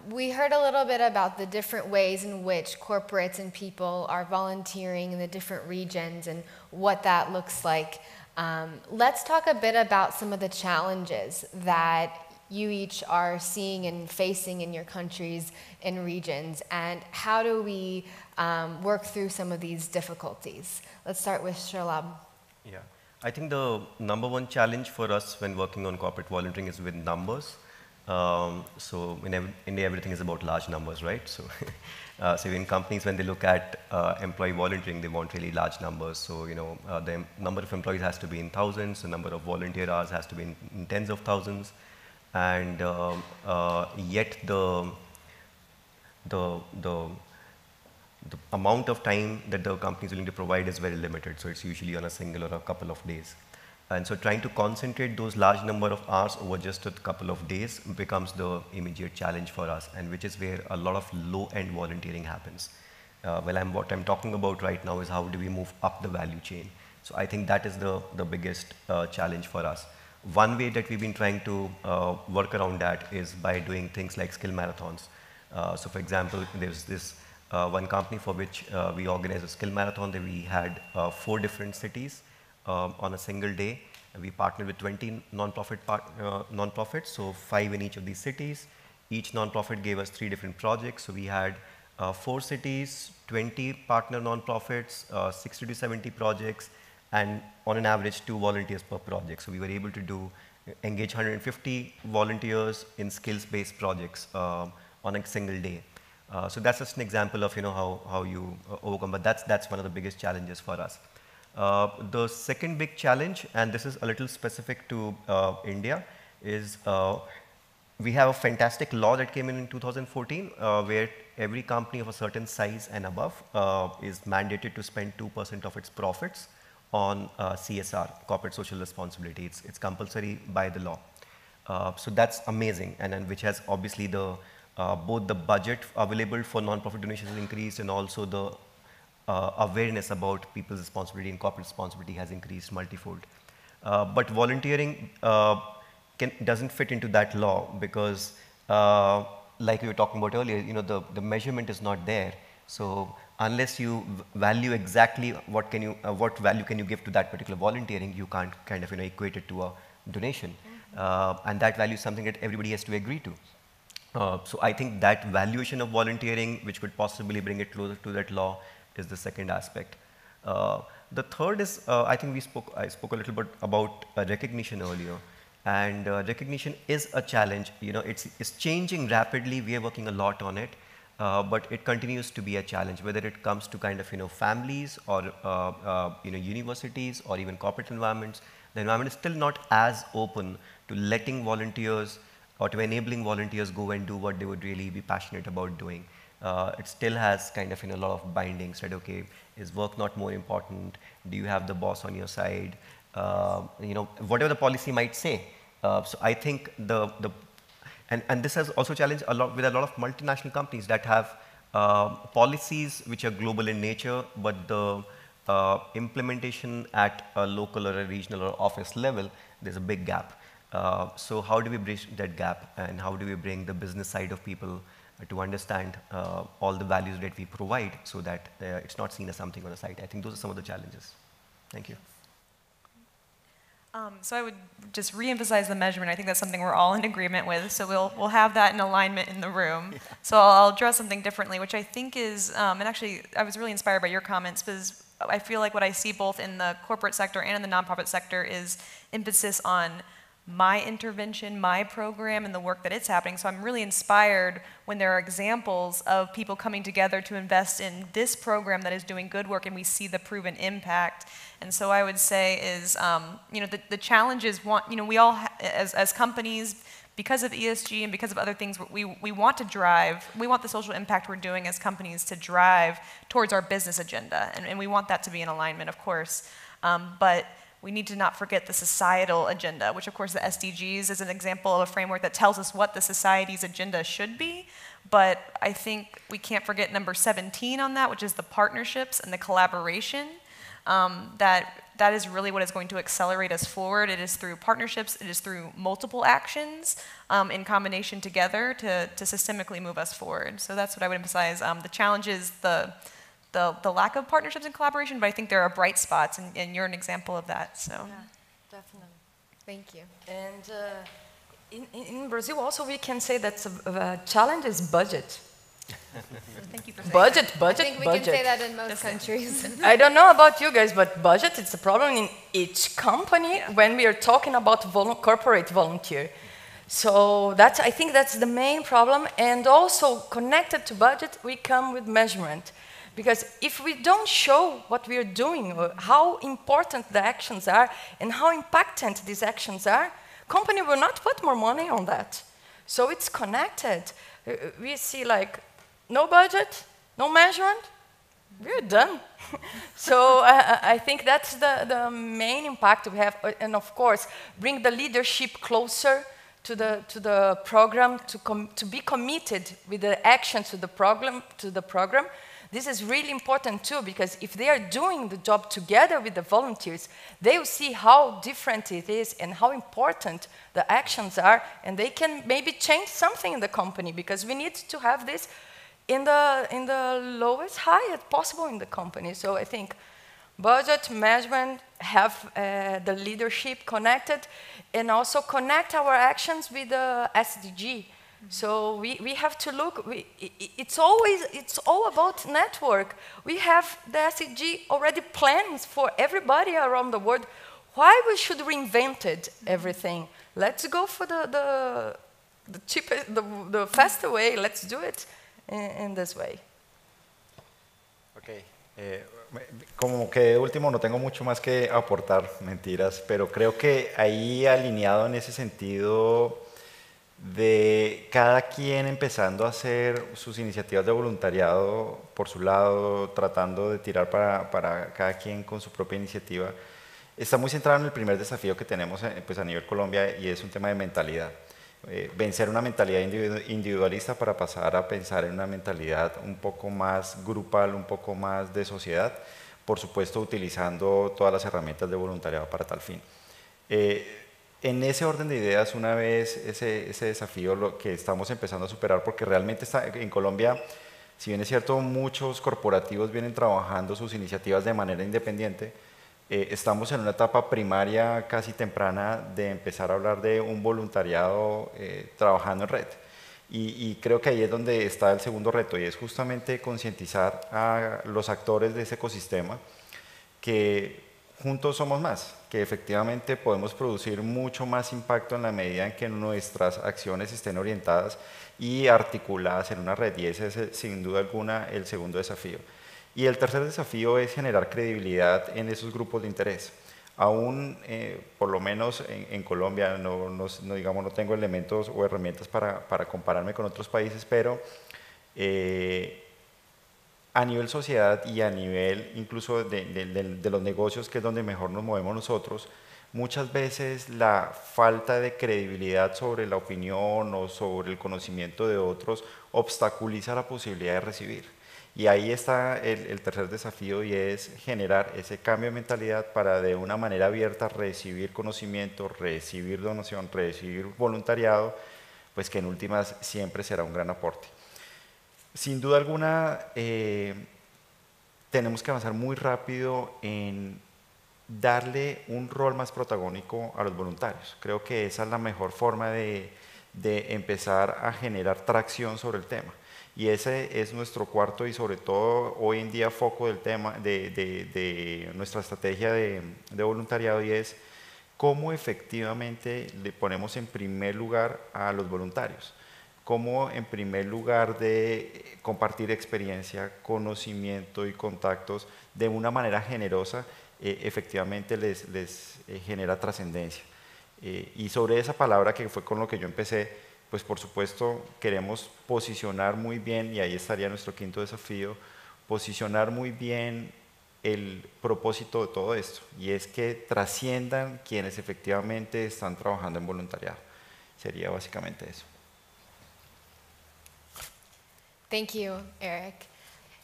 We heard a little bit about the different ways in which corporates and people are volunteering in the different regions and what that looks like. Let's talk a bit about some of the challenges that you each are seeing and facing in your countries and regions, and how do we work through some of these difficulties? Let's start with Sherlab. Yeah, I think the number one challenge for us when working on corporate volunteering is with numbers. So in India, everything is about large numbers, right? So, so in companies, when they look at employee volunteering, they want really large numbers. So, the number of employees has to be in thousands, the number of volunteer hours has to be in tens of thousands, and yet the amount of time that the company is willing to provide is very limited. So it's usually on a single or a couple of days. And so trying to concentrate those large number of hours over just a couple of days becomes the immediate challenge for us, and which is where a lot of low-end volunteering happens. What I'm talking about right now is how do we move up the value chain. So I think that is the biggest challenge for us. One way that we've been trying to work around that is by doing things like skill marathons. So for example, there's this one company for which we organized a skill marathon that we had 4 different cities on a single day. We partnered with 20 non-profits, so 5 in each of these cities. Each non-profit gave us 3 different projects. So we had 4 cities, 20 partner non-profits, 60 to 70 projects, and on an average 2 volunteers per project. So we were able to engage 150 volunteers in skills-based projects on a single day. So that's just an example of how you overcome, but that's one of the biggest challenges for us. The second big challenge, and this is a little specific to India, is we have a fantastic law that came in 2014 where every company of a certain size and above is mandated to spend 2% of its profits on CSR, corporate social responsibility. It's compulsory by the law. So that's amazing, and which has obviously both the budget available for non-profit donations has increased, and also the awareness about people's responsibility and corporate responsibility has increased multifold. But volunteering doesn't fit into that law because, like we were talking about earlier, the measurement is not there. So unless you value exactly what value can you give to that particular volunteering, you can't kind of equate it to a donation. And that value is something that everybody has to agree to. So I think that valuation of volunteering, which could possibly bring it closer to that law, is the second aspect. The third is, I think I spoke a little bit about recognition earlier, and recognition is a challenge. It's changing rapidly. We are working a lot on it, but it continues to be a challenge, whether it comes to kind of families or universities or even corporate environments. The environment is still not as open to letting volunteers or to enabling volunteers go and do what they would really be passionate about doing. It still has kind of a lot of bindings, right? Okay, is work not more important? Do you have the boss on your side? Whatever the policy might say. So I think and this has also challenged a lot with a lot of multinational companies that have policies which are global in nature, but the implementation at a local or a regional or office level, there's a big gap. So how do we bridge that gap, and how do we bring the business side of people to understand all the values that we provide so that it's not seen as something on the side? I think those are some of the challenges. Thank you. So I would just re-emphasize the measurement. I think that's something we're all in agreement with. So we'll have that in alignment in the room. Yeah. So I'll address something differently, which I think is, and actually I was really inspired by your comments because I feel like what I see both in the corporate sector and in the nonprofit sector is emphasis on my intervention, my program, and the work that it's happening. So I'm really inspired when there are examples of people coming together to invest in this program that is doing good work and we see the proven impact. And so I would say is, the challenge is, we all, as companies, because of ESG and because of other things, we want to drive, we want the social impact we're doing as companies to drive towards our business agenda. And we want that to be in alignment, of course. But we need to not forget the societal agenda, which of course the SDGs is an example of a framework that tells us what the society's agenda should be. But I think we can't forget number 17 on that, which is the partnerships and the collaboration. That is really what is going to accelerate us forward. It is through partnerships, it is through multiple actions in combination together to systemically move us forward. So that's what I would emphasize. The challenge is the lack of partnerships and collaboration, but I think there are bright spots, and you're an example of that. So. Yeah, definitely. Thank you. And in Brazil also we can say that the challenge is budget. Thank you for saying Budget. I think we can say that in most countries. I don't know about you guys, but budget is a problem in each company when we are talking about corporate volunteer. So I think that's the main problem. And also connected to budget, we come with measurement. Because if we don't show what we are doing, or how important the actions are, and how impactant these actions are, company will not put more money on that. So it's connected. We see like, no budget, no measurement, we're done. So I think that's the main impact we have. And of course, bring the leadership closer to the program, to be committed with the action to the program. This is really important too, because if they are doing the job together with the volunteers, they will see how different it is and how important the actions are, and they can maybe change something in the company, because we need to have this in the lowest height possible in the company. So I think budget, management, have the leadership connected, and also connect our actions with the SDG. So we have to look, it's all about network. We have the SDG already plans for everybody around the world. Why we should reinvent everything? Let's go for the cheapest, the faster way. Let's do it in this way. Okay. Como que de último no tengo mucho más que aportar, mentiras, pero creo que ahí alineado en ese sentido de cada quien empezando a hacer sus iniciativas de voluntariado por su lado, tratando de tirar para cada quien con su propia iniciativa, está muy centrado en el primer desafío que tenemos pues a nivel Colombia, y es un tema de mentalidad. Vencer una mentalidad individualista para pasar a pensar en una mentalidad un poco más grupal, un poco más de sociedad, por supuesto utilizando todas las herramientas de voluntariado para tal fin. En ese orden de ideas, una vez ese desafío lo que estamos empezando a superar, porque realmente en Colombia, si bien es cierto, muchos corporativos vienen trabajando sus iniciativas de manera independiente, estamos en una etapa primaria casi temprana de empezar a hablar de un voluntariado trabajando en red. Y creo que ahí es donde está el segundo reto, y es justamente concientizar a los actores de ese ecosistema que juntos somos más, que efectivamente podemos producir mucho más impacto en la medida en que nuestras acciones estén orientadas y articuladas en una red, y ese es sin duda alguna el segundo desafío. Y el tercer desafío es generar credibilidad en esos grupos de interés. Aún, por lo menos en Colombia, no tengo elementos o herramientas para compararme con otros países, pero a nivel sociedad y a nivel incluso de los negocios, que es donde mejor nos movemos nosotros, muchas veces la falta de credibilidad sobre la opinión o sobre el conocimiento de otros obstaculiza la posibilidad de recibir. Y ahí está el tercer desafío, y es generar ese cambio de mentalidad para de una manera abierta recibir conocimiento, recibir donación, recibir voluntariado, pues que en últimas siempre será un gran aporte. Sin duda alguna, tenemos que avanzar muy rápido en darle un rol más protagónico a los voluntarios. Creo que esa es la mejor forma de empezar a generar tracción sobre el tema. Y ese es nuestro cuarto y sobre todo hoy en día foco del tema de nuestra estrategia de voluntariado, y es cómo efectivamente le ponemos en primer lugar a los voluntarios, cómo en primer lugar de compartir experiencia, conocimiento y contactos de una manera generosa efectivamente les genera trascendencia. Y sobre esa palabra que fue con lo que yo empecé, pues por supuesto queremos posicionar muy bien, y ahí estaría nuestro quinto desafío, posicionar muy bien el propósito de todo esto, y es que trasciendan quienes efectivamente están trabajando en voluntariado. Sería básicamente eso. Thank you, Eric.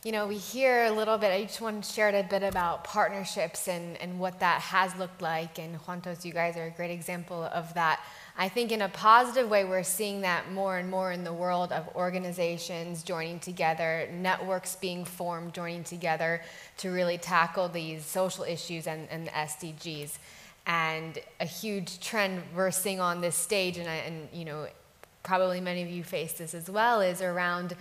You know, we hear a little bit, I just want to share a bit about partnerships and what that has looked like. And JUNTOS, you guys are a great example of that. I think in a positive way, we're seeing that more and more in the world of organizations joining together, networks being formed, joining together to really tackle these social issues and the SDGs. And a huge trend we're seeing on this stage, and you know, probably many of you face this as well, is around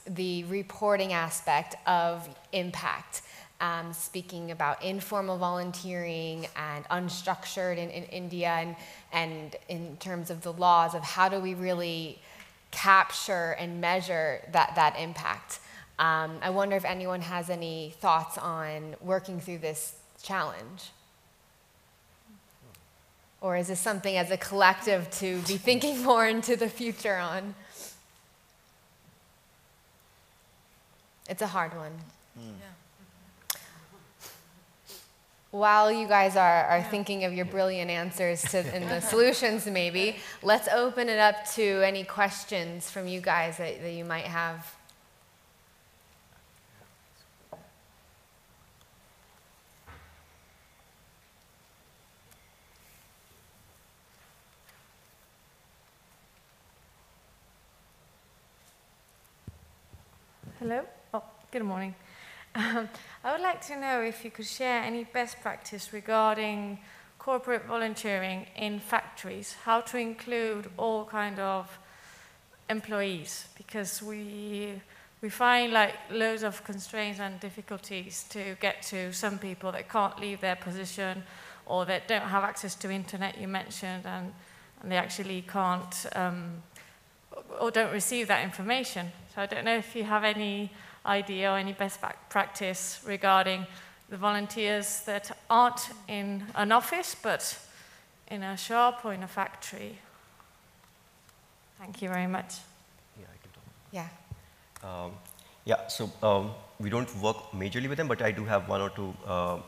the reporting aspect of impact. Speaking about informal volunteering and unstructured in India, and in terms of the laws of how do we really capture and measure that impact. I wonder if anyone has any thoughts on working through this challenge. Or is this something as a collective to be thinking more into the future on? It's a hard one. Yeah. While you guys are thinking of your brilliant answers and the solutions maybe, let's open it up to any questions from you guys that you might have. Hello. Oh, good morning. I would like to know if you could share any best practice regarding corporate volunteering in factories, how to include all kind of employees, because we find like loads of constraints and difficulties to get to some people that can't leave their position or that don't have access to internet, you mentioned, and they actually can't or don't receive that information. So I don't know if you have any idea or any best practice regarding the volunteers that aren't in an office, but in a shop or in a factory. Thank you very much. Yeah, I can talk. Yeah. Yeah, so we don't work majorly with them, but I do have one or two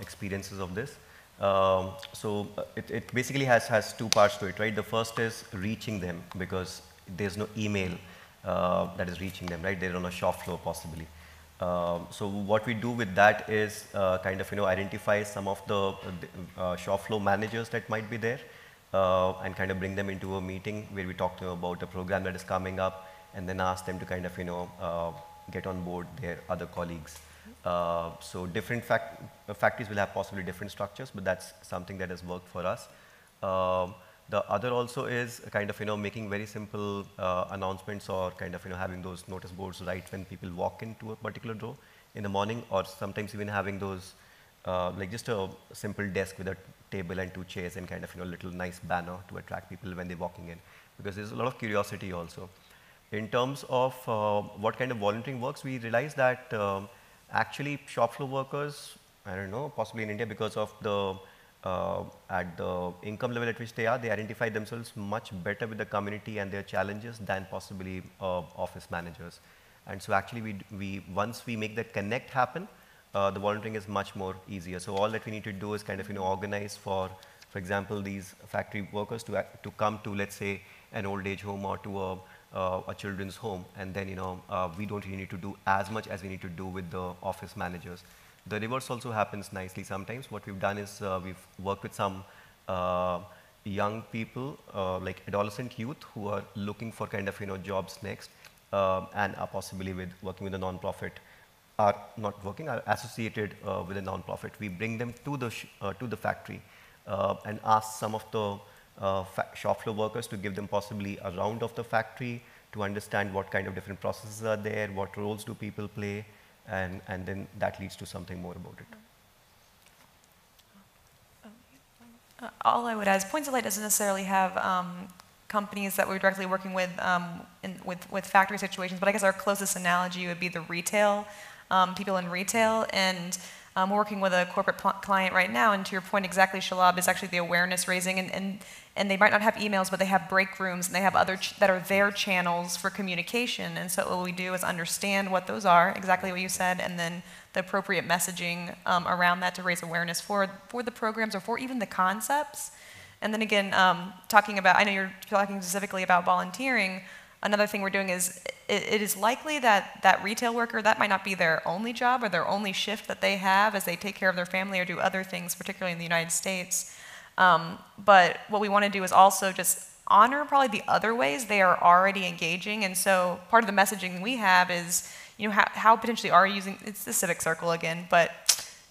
experiences of this. So it basically has two parts to it, right? The first is reaching them, because there's no email that is reaching them, right? They're on a shop floor possibly. So what we do with that is kind of, identify some of the shop floor managers that might be there and kind of bring them into a meeting where we talk to them about a program that is coming up, and then ask them to kind of, get on board their other colleagues. So different factories will have possibly different structures, but that's something that has worked for us. The other also is kind of, making very simple announcements, or kind of, having those notice boards right when people walk into a particular door in the morning, or sometimes even having those, like just a simple desk with a table and two chairs and kind of, little nice banner to attract people when they're walking in, because there's a lot of curiosity also. In terms of what kind of volunteering works, we realized that actually shop floor workers, I don't know, possibly in India because of the at the income level at which they are, they identify themselves much better with the community and their challenges than possibly office managers. And so actually we once we make that connect happen, the volunteering is much more easier. So all that we need to do is kind of organize for example, these factory workers to come to, let's say, an old age home or to a children's home, and then we don't really need to do as much as we need to do with the office managers. The reverse also happens nicely sometimes. What we've done is we've worked with some young people, like adolescent youth, who are looking for kind of jobs next, and are possibly working with a non-profit, are not working, are associated with a non-profit. We bring them to the factory and ask some of the shop floor workers to give them possibly a round of the factory to understand what kind of different processes are there, what roles do people play, and then that leads to something more about it. All I would add is Points of Light doesn't necessarily have companies that we're directly working with, with factory situations, but I guess our closest analogy would be the retail, people in retail, and we're working with a corporate client right now, and to your point exactly, Shalab, is actually the awareness raising, and they might not have emails, but they have break rooms, and they have other that are their channels for communication, and so what we do is understand what those are, exactly what you said, and then the appropriate messaging around that to raise awareness for the programs or for even the concepts. And then again, talking about, I know you're talking specifically about volunteering, another thing we're doing is, it is likely that that retail worker, that might not be their only job or their only shift that they have as they take care of their family or do other things, particularly in the United States. But what we want to do is also just honor probably the other ways they are already engaging. And so part of the messaging we have is, you know, how potentially are you using, it's the civic circle again, but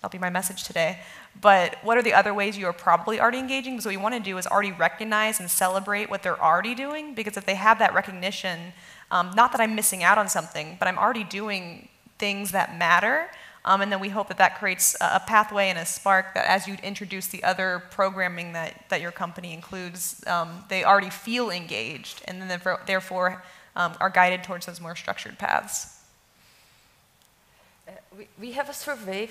that'll be my message today. But what are the other ways you are probably already engaging? Because what we want to do is already recognize and celebrate what they're already doing, because if they have that recognition, not that I'm missing out on something, but I'm already doing things that matter, and then we hope that that creates a pathway and a spark that as you introduce the other programming that your company includes, they already feel engaged, and then therefore are guided towards those more structured paths. We have a survey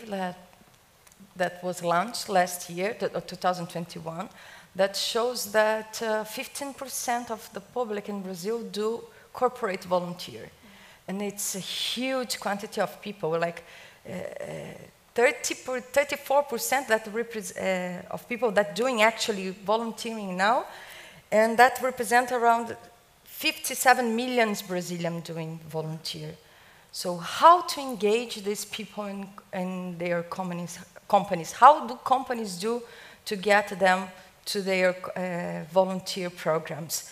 that was launched last year, 2021, that shows that 15% of the public in Brazil do corporate volunteer. And it's a huge quantity of people, like 34% that of people that doing actually volunteering now, and that represent around 57 million Brazilians doing volunteer. So how to engage these people in their companies? How do companies do to get them to their volunteer programs?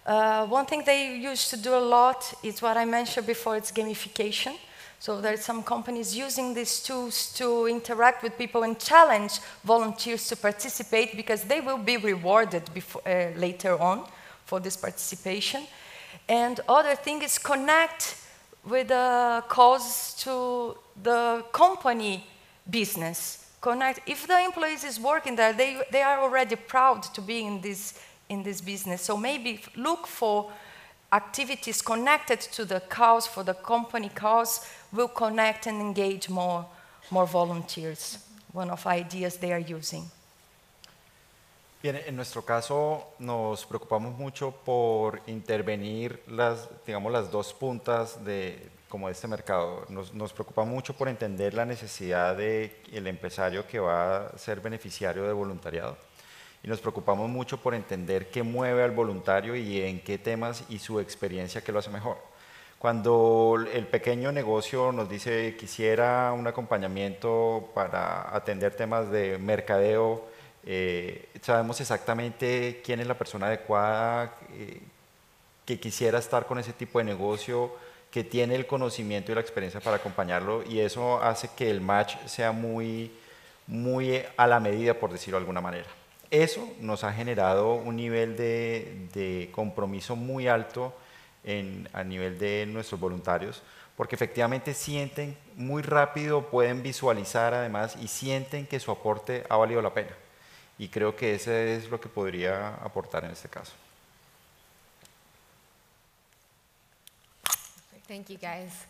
One thing they used to do a lot is what I mentioned before, it's gamification. So there are some companies using these tools to interact with people and challenge volunteers to participate, because they will be rewarded later on for this participation. And other thing is connect with the cause to the company business. Connect. If the employees is working there, they are already proud to be in this business. So maybe look for activities connected to the cause, for the company cause, will connect and engage more volunteers. One of ideas they are using. Bien, en nuestro caso nos preocupamos mucho por intervenir digamos, las dos puntas de este mercado. Nos preocupa mucho por entender la necesidad del empresario que va a ser beneficiario de voluntariado. Y nos preocupamos mucho por entender qué mueve al voluntario y en qué temas y su experiencia que lo hace mejor. Cuando el pequeño negocio nos dice quisiera un acompañamiento para atender temas de mercadeo, sabemos exactamente quién es la persona adecuada que quisiera estar con ese tipo de negocio, que tiene el conocimiento y la experiencia para acompañarlo, y eso hace que el match sea muy a la medida, por decirlo de alguna manera. Eso nos ha generado un nivel de compromiso muy alto a nivel de nuestros voluntarios, porque efectivamente sienten muy rápido, pueden visualizar además y sienten que su aporte ha valido la pena. Y creo que ese es lo que podría aportar en este caso. Thank you, guys.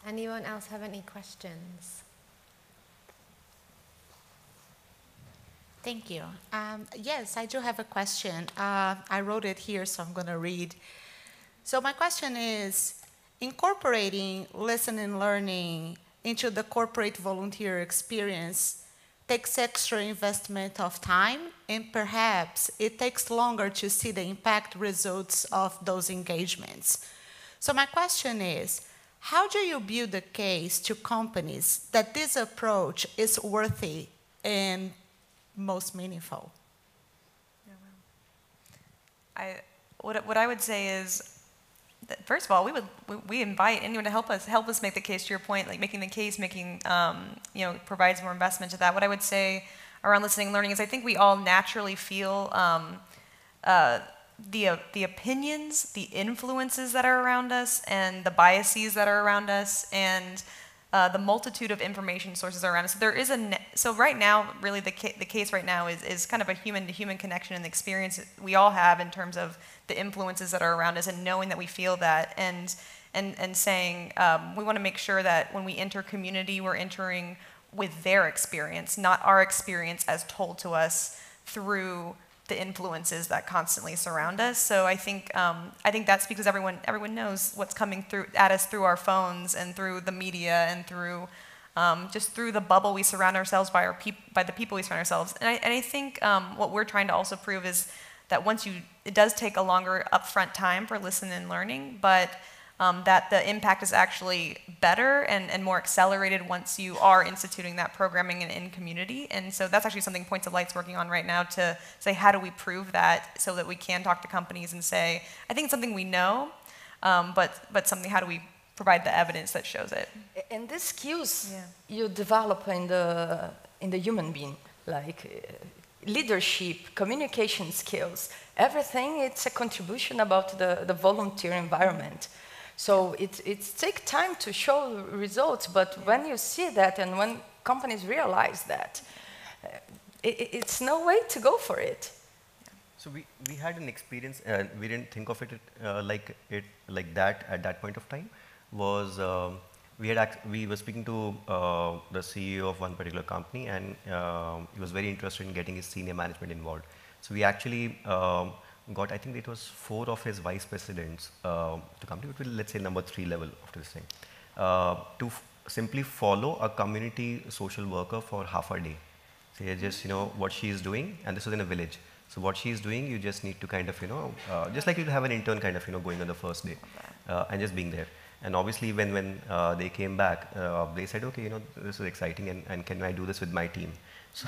Anyone else have any questions? Thank you. Yes, I do have a question. I wrote it here, so I'm going to read. So my question is, incorporating lesson and learning into the corporate volunteer experience takes extra investment of time, and perhaps it takes longer to see the impact results of those engagements. So my question is, how do you build a case to companies that this approach is worthy and most meaningful? What I would say is, that first of all, we invite anyone to help us make the case. To your point, like making the case, provides more investment to that. What I would say around listening and learning is, I think we all naturally feel the opinions, the influences that are around us, and the biases that are around us, and the multitude of information sources around us. So there is so right now, really the case right now is kind of a human-to-human connection and the experience we all have in terms of the influences that are around us and knowing that we feel that and saying we want to make sure that when we enter community, we're entering with their experience, not our experience as told to us through the influences that constantly surround us. So I think that's because everyone knows what's coming at us through our phones and through the media and through just through the bubble we surround ourselves by the people we surround ourselves. And I think what we're trying to also prove is that it does take a longer upfront time for listening and learning, but that the impact is actually better and more accelerated once you are instituting that programming in community. And so that's actually something Points of Light's working on right now to say, how do we prove that so that we can talk to companies and say, I think it's something we know, but something, how do we provide the evidence that shows it? And these skills you develop in the human being, like leadership, communication skills, everything, it's a contribution about the volunteer environment. So it takes time to show results, but when you see that and when companies realize that, it's no way to go for it. So we had an experience, we didn't think of it like that at that point of time, was we were speaking to the CEO of one particular company, and he was very interested in getting his senior management involved. So we actually got, I think it was 4 of his vice presidents to come to, let's say number 3 level after this thing, to simply follow a community social worker for half a day. So you just, what she is doing, and this was in a village. So what she is doing, you just need to kind of, just like you'll have an intern kind of, going on the first day and just being there. And obviously when they came back, they said, okay, this is exciting, and can I do this with my team? So,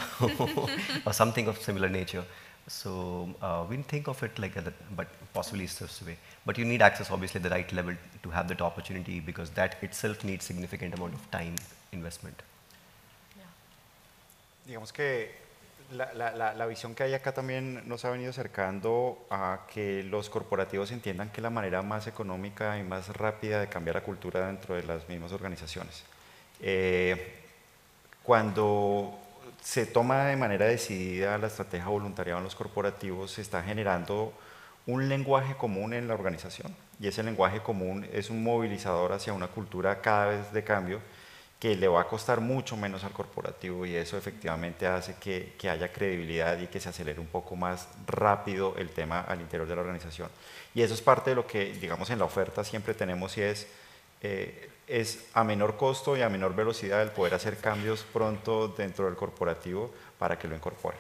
or something of similar nature. So we didn't think of it like that, but possibly it's this way. But you need access, obviously, at the right level to have that opportunity, because that itself needs significant amount of time investment. Digamos que la visión que hay acá también nos ha venido acercando a que los corporativos entiendan que la manera más económica y más rápida de cambiar la cultura dentro de las mismas organizaciones. Cuando se toma de manera decidida la estrategia voluntariado en los corporativos, se está generando un lenguaje común en la organización, y ese lenguaje común es un movilizador hacia una cultura cada vez de cambio que le va a costar mucho menos al corporativo, y eso efectivamente hace que haya credibilidad y que se acelere un poco más rápido el tema al interior de la organización. Y eso es parte de lo que, digamos, en la oferta siempre tenemos, y es a menor costo y a menor velocidad el poder hacer cambios pronto dentro del corporativo para que lo incorpore.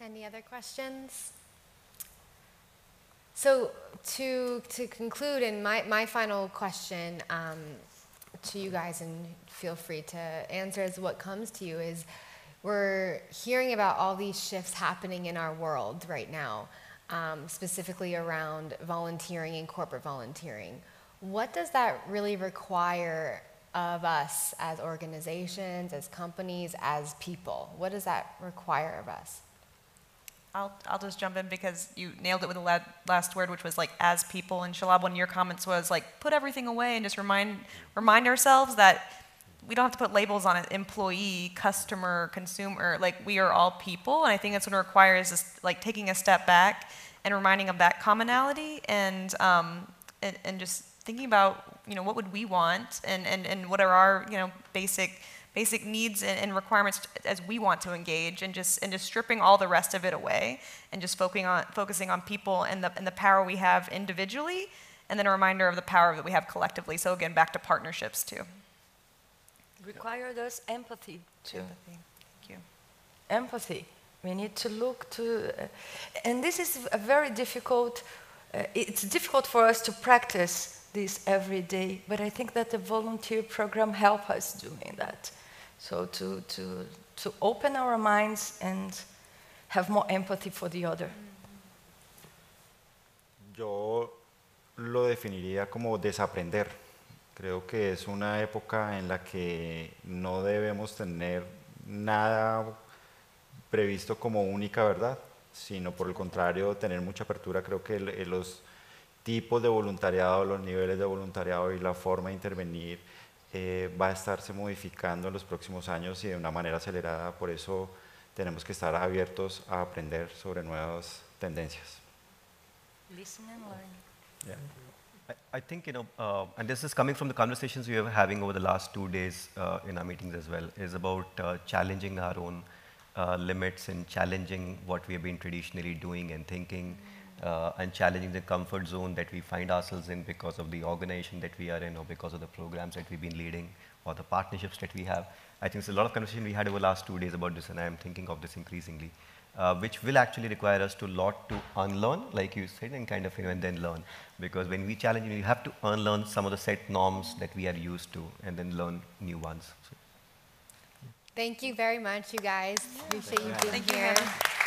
Any other questions? So to conclude, and my final question to you guys, and feel free to answer as what comes to you, is we're hearing about all these shifts happening in our world right now, specifically around volunteering and corporate volunteering. What does that really require of us as organizations, as companies, as people? What does that require of us? I'll just jump in because you nailed it with the last word, which was like as people. And Shalab, one of your comments was like, put everything away and just remind ourselves that we don't have to put labels on it, employee, customer, consumer, like we are all people. And I think that's what it requires, is like taking a step back and reminding of that commonality, and just thinking about, what would we want, and what are our, basic needs and requirements as we want to engage, and just stripping all the rest of it away, and just focusing on people and the power we have individually, and then a reminder of the power that we have collectively. So again, back to partnerships too. Required us empathy too. Empathy. Thank you. Empathy. We need to look to, and this is a very difficult. It's difficult for us to practice this every day, but I think that the volunteer program helps us doing that. So to open our minds and have more empathy for the other. Yo lo definiría como desaprender. Creo que es una época en la que no debemos tener nada previsto como única verdad, sino por el contrario, tener mucha apertura. Creo que los tipos de voluntariado, los niveles de voluntariado y la forma de intervenir va a estarse modificando en los próximos años y de una manera acelerada. Por eso tenemos que estar abiertos a aprender sobre nuevas tendencias. Listen and learn. Yeah. I think, and this is coming from the conversations we were having over the last 2 days in our meetings as well, is about challenging our own limits and challenging what we have been traditionally doing and thinking, and challenging the comfort zone that we find ourselves in because of the organization that we are in or because of the programs that we've been leading or the partnerships that we have. I think there's a lot of conversation we had over the last 2 days about this, and I am thinking of this increasingly. Which will actually require us to unlearn, like you said, and kind of and then learn. Because when we challenge, you have to unlearn some of the set norms that we are used to, and then learn new ones. So. Thank you very much, you guys. Appreciate you being Thank you, here. Hannah.